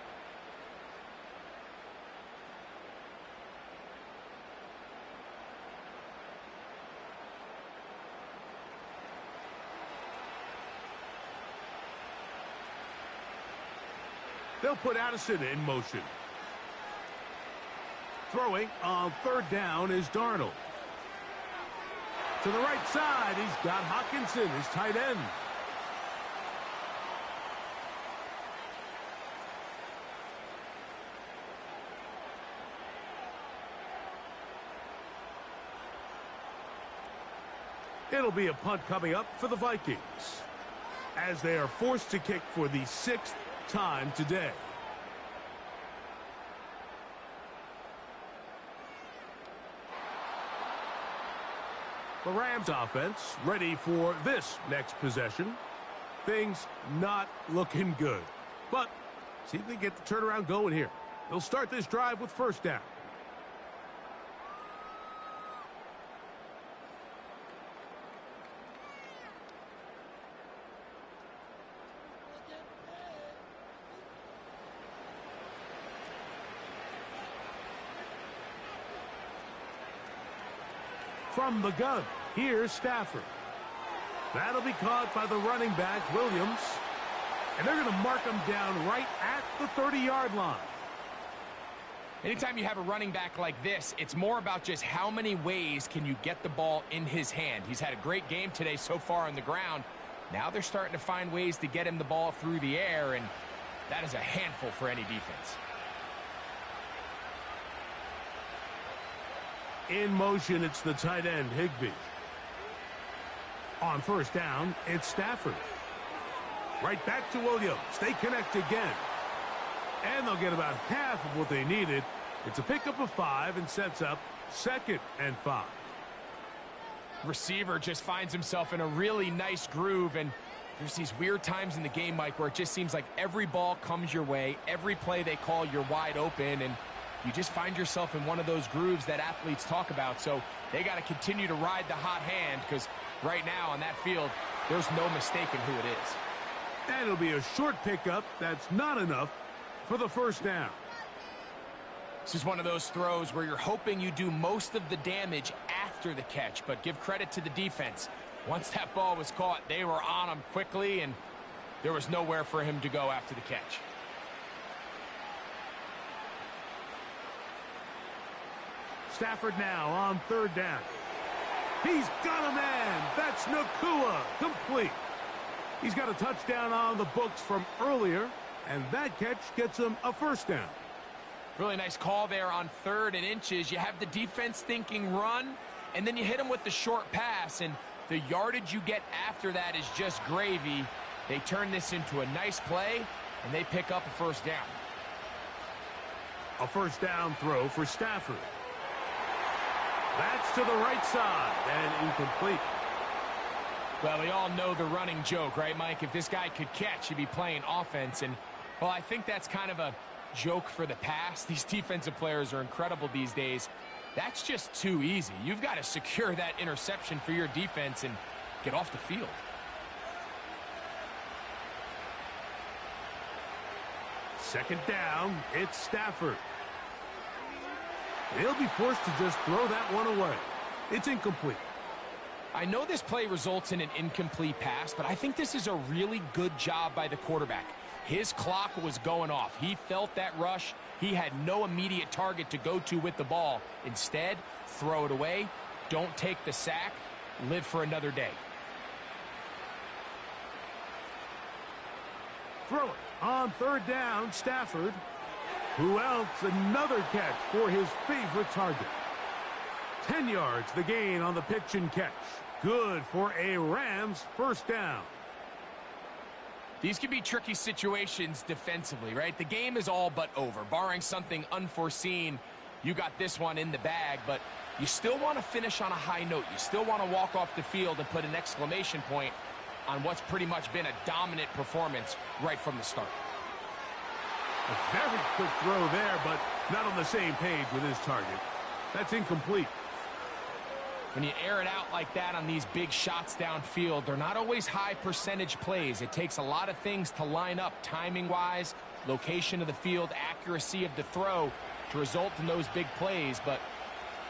They'll put Addison in motion. Throwing on 3rd down is Darnold. To the right side, he's got Hawkinson, his tight end. It'll be a punt coming up for the Vikings as they are forced to kick for the 6th time today. The Rams offense ready for this next possession. Things not looking good, but see if they get the turnaround going here. They'll start this drive with 1st down. From the gun, here's Stafford. That'll be caught by the running back, Williams. And they're going to mark him down right at the 30-yard line. Anytime you have a running back like this, it's more about just how many ways can you get the ball in his hand. He's had a great game today so far on the ground. Now they're starting to find ways to get him the ball through the air, and that is a handful for any defense. In motion, it's the tight end, Higbee. On 1st down, it's Stafford. Right back to Williams. They connect again. And they'll get about half of what they needed. It's a pickup of 5 and sets up 2nd and 5. Receiver just finds himself in a really nice groove, and there's these weird times in the game, Mike, where it just seems like every ball comes your way. Every play they call, you're wide open, and you just find yourself in one of those grooves that athletes talk about. So they got to continue to ride the hot hand, because right now on that field, there's no mistaking who it is. And it'll be a short pickup. That's not enough for the 1st down. This is one of those throws where you're hoping you do most of the damage after the catch, but give credit to the defense. Once that ball was caught, they were on him quickly, and there was nowhere for him to go after the catch. Stafford now on 3rd down. He's got a man. That's Nakua, complete. He's got a touchdown on the books from earlier, And that catch gets them a first down. Really nice call there on 3rd and inches. You have the defense thinking run, and then you hit them with the short pass, and the yardage you get after that is just gravy. They turn this into a nice play, and they pick up a first down. A first down throw for Stafford. That's to the right side and incomplete. Well, we all know the running joke, right, Mike? If this guy could catch, he'd be playing offense. And, well, I think that's kind of a joke for the past. These defensive players are incredible these days. That's just too easy. You've got to secure that interception for your defense and get off the field. Second down, it's Stafford. He'll be forced to just throw that one away. It's incomplete. I know this play results in an incomplete pass, but I think this is a really good job by the quarterback. His clock was going off. He felt that rush. He had no immediate target to go to with the ball. Instead, throw it away. Don't take the sack. Live for another day. Throw it on 3rd down, Stafford. Who else? Another catch for his favorite target. 10 yards, the gain on the pitch and catch. Good for a Rams first down. These can be tricky situations defensively, right? The game is all but over. Barring something unforeseen, you got this one in the bag, but you still want to finish on a high note. You still want to walk off the field and put an exclamation point on what's pretty much been a dominant performance right from the start. A very quick throw there, but not on the same page with his target. That's incomplete. When you air it out like that on these big shots downfield, they're not always high percentage plays. It takes a lot of things to line up timing-wise, location of the field, accuracy of the throw to result in those big plays. But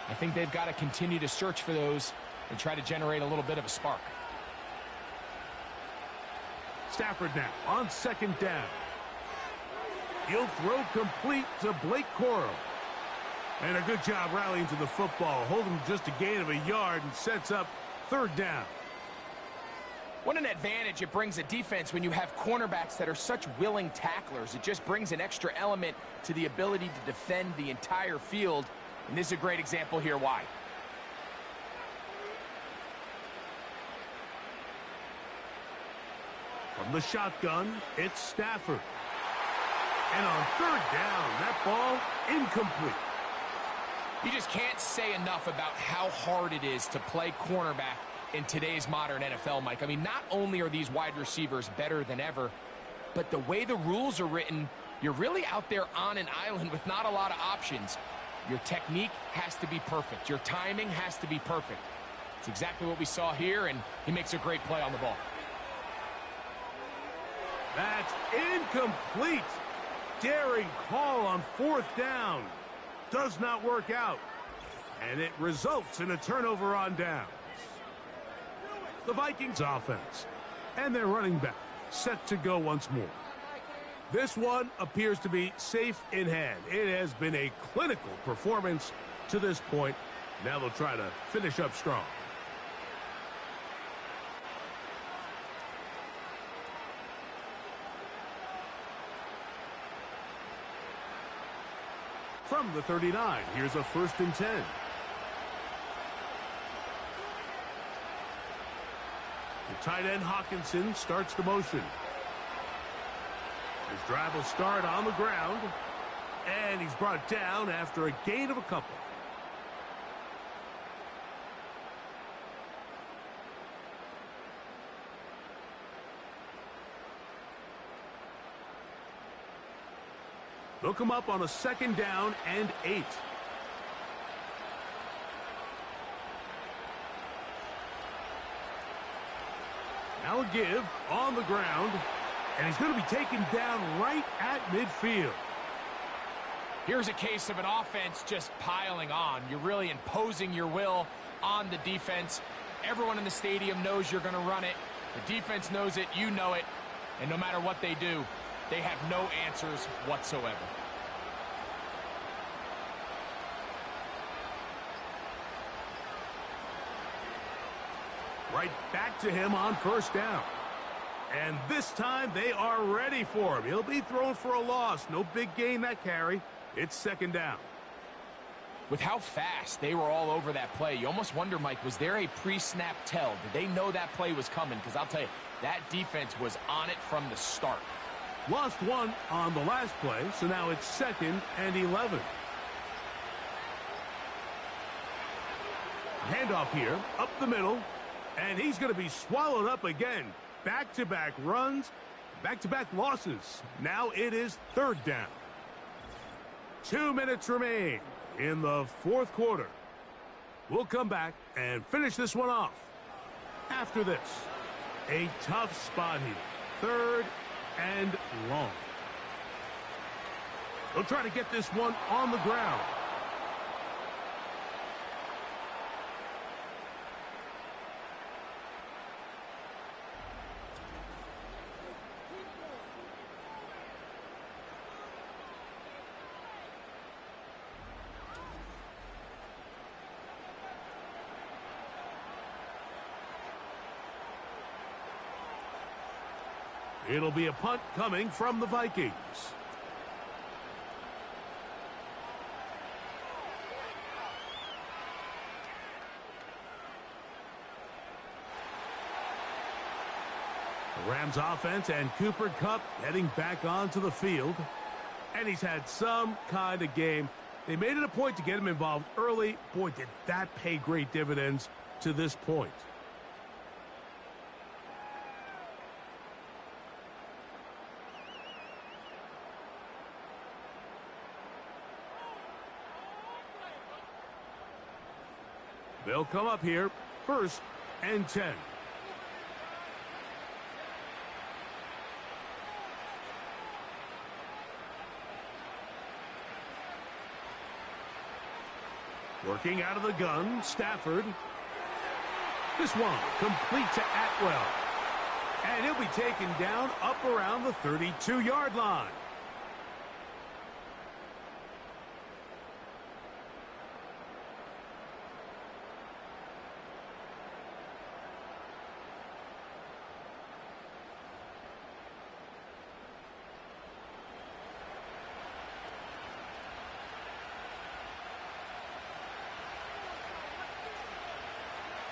I think they've got to continue to search for those and try to generate a little bit of a spark. Stafford now on 2nd down. He'll throw complete to Blake Corum. And a good job rallying to the football, holding just a gain of a yard and sets up 3rd down. What an advantage it brings a defense when you have cornerbacks that are such willing tacklers. It just brings an extra element to the ability to defend the entire field. And this is a great example here why. From the shotgun, it's Stafford. And on 3rd down, that ball incomplete. You just can't say enough about how hard it is to play cornerback in today's modern NFL, Mike. I mean, not only are these wide receivers better than ever, but the way the rules are written, you're really out there on an island with not a lot of options. Your technique has to be perfect. Your timing has to be perfect. It's exactly what we saw here, and he makes a great play on the ball. That's incomplete. Daring call on 4th down. Does not work out. And it results in a turnover on downs. The Vikings offense and their running back set to go once more. This one appears to be safe in hand. It has been a clinical performance to this point. Now they'll try to finish up strong. From the 39, here's a 1st and 10. The tight end Hawkinson starts the motion. His drive will start on the ground, and he's brought down after a gain of a couple. They'll come up on a 2nd down and 8. Now a give on the ground, and he's going to be taken down right at midfield. Here's a case of an offense just piling on. You're really imposing your will on the defense. Everyone in the stadium knows you're going to run it. The defense knows it, you know it, and no matter what they do, they have no answers whatsoever. Right back to him on 1st down. And this time they are ready for him. He'll be thrown for a loss. No big gain that carry. It's second down. With how fast they were all over that play, you almost wonder, Mike, was there a pre-snap tell? Did they know that play was coming? Because I'll tell you, that defense was on it from the start. Lost one on the last play, so now it's 2nd and 11. Handoff here, up the middle, and he's going to be swallowed up again. Back-to-back runs, back-to-back losses. Now it is 3rd down. 2 minutes remain in the 4th quarter. We'll come back and finish this one off. After this, a tough spot here. 3rd and long. They'll try to get this one on the ground. It'll be a punt coming from the Vikings. The Rams offense and Cooper Kupp heading back onto the field. And he's had some kind of game. They made it a point to get him involved early. Boy, did that pay great dividends to this point. They'll come up here, 1st and 10. Working out of the gun, Stafford. This one complete to Atwell. And he'll be taken down up around the 32-yard line.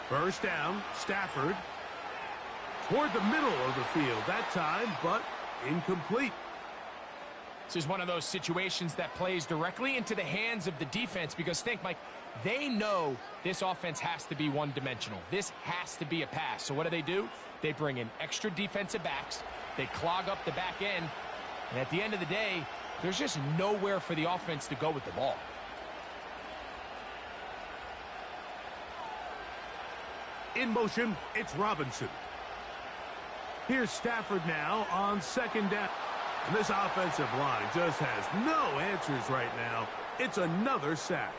First down, Stafford. Toward the middle of the field that time, but incomplete. This is one of those situations that plays directly into the hands of the defense because think, Mike, they know this offense has to be one-dimensional. This has to be a pass. So what do? They bring in extra defensive backs. They clog up the back end. And at the end of the day, there's just nowhere for the offense to go with the ball. In motion, it's Robinson. Here's Stafford now on 2nd down. And this offensive line just has no answers right now. It's another sack.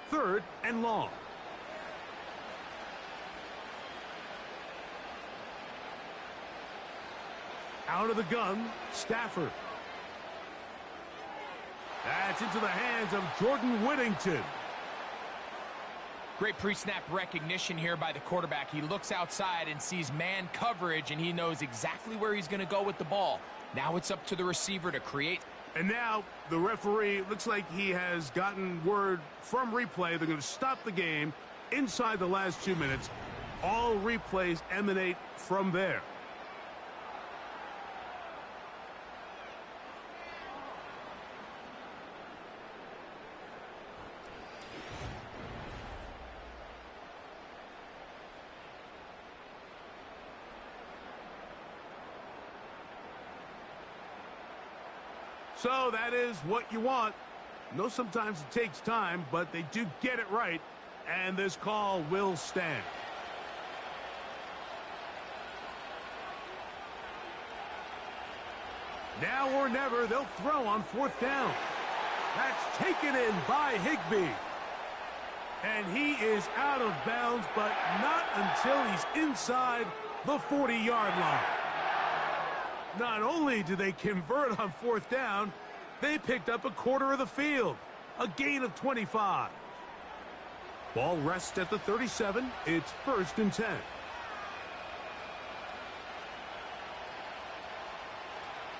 Third and long. Out of the gun, Stafford. That's into the hands of Jordan Whittington. Great pre-snap recognition here by the quarterback. He looks outside and sees man coverage, and he knows exactly where he's going to go with the ball. Now it's up to the receiver to create. And now the referee looks like he has gotten word from replay. They're going to stop the game inside the last 2 minutes. All replays emanate from there. So that is what you want. No, sometimes it takes time, but they do get it right, and this call will stand. Now or never, they'll throw on 4th down. That's taken in by Higbee. And he is out of bounds, but not until he's inside the 40-yard line. Not only did they convert on 4th down, they picked up a quarter of the field. A gain of 25. Ball rests at the 37. It's 1st and 10.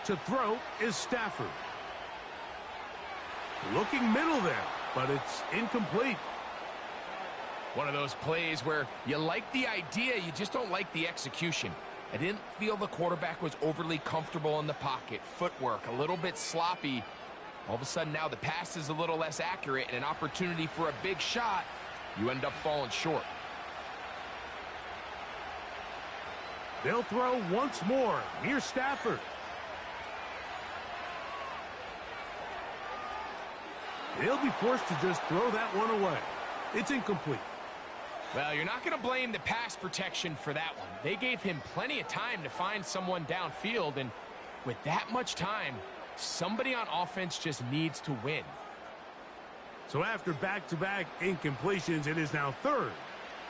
To throw is Stafford. Looking middle there, but it's incomplete. One of those plays where you like the idea, you just don't like the execution. I didn't feel the quarterback was overly comfortable in the pocket. Footwork a little bit sloppy. All of a sudden now the pass is a little less accurate and an opportunity for a big shot. You end up falling short. They'll throw once more. Here's Stafford. They'll be forced to just throw that one away. It's incomplete. Well, you're not going to blame the pass protection for that one. They gave him plenty of time to find someone downfield, and with that much time, somebody on offense just needs to win. So after back-to-back incompletions, it is now 3rd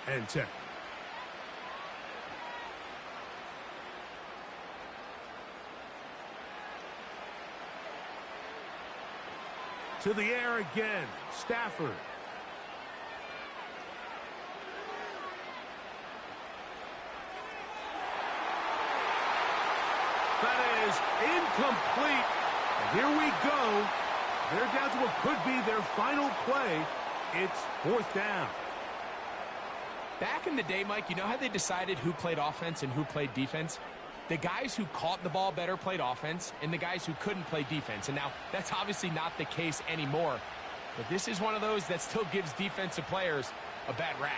and 10. To the air again, Stafford. That is incomplete. And here we go. They're down to what could be their final play. It's 4th down. Back in the day, Mike, you know how they decided who played offense and who played defense? The guys who caught the ball better played offense, and the guys who couldn't play defense. And now, that's obviously not the case anymore. But this is one of those that still gives defensive players a bad rap.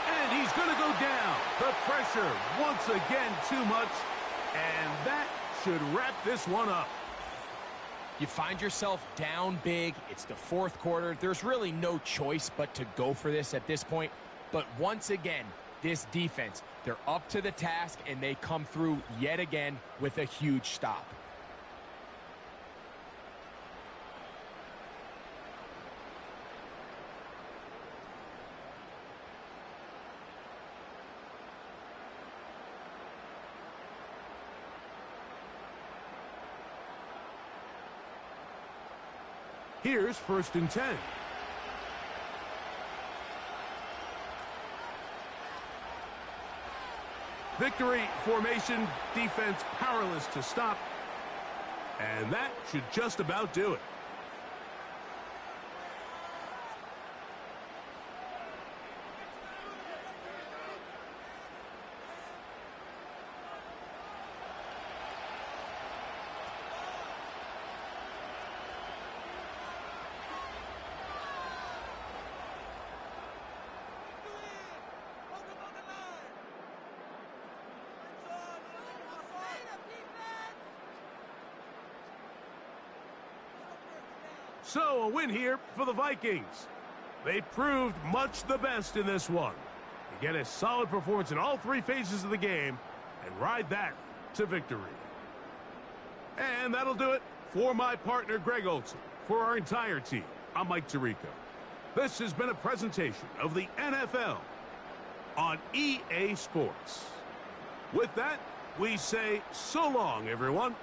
And he's going to go down. The pressure, once again, too much. And that should wrap this one up. You find yourself down big. It's the 4th quarter. There's really no choice but to go for this at this point. But once again, this defense, they're up to the task, and they come through yet again with a huge stop. Here's 1st and 10. Victory formation, defense powerless to stop. And that should just about do it. So, a win here for the Vikings. They proved much the best in this one. They get a solid performance in all 3 phases of the game and ride that to victory. And that'll do it for my partner, Greg Olson. For our entire team, I'm Mike Tirico. This has been a presentation of the NFL on EA Sports. With that, we say so long, everyone.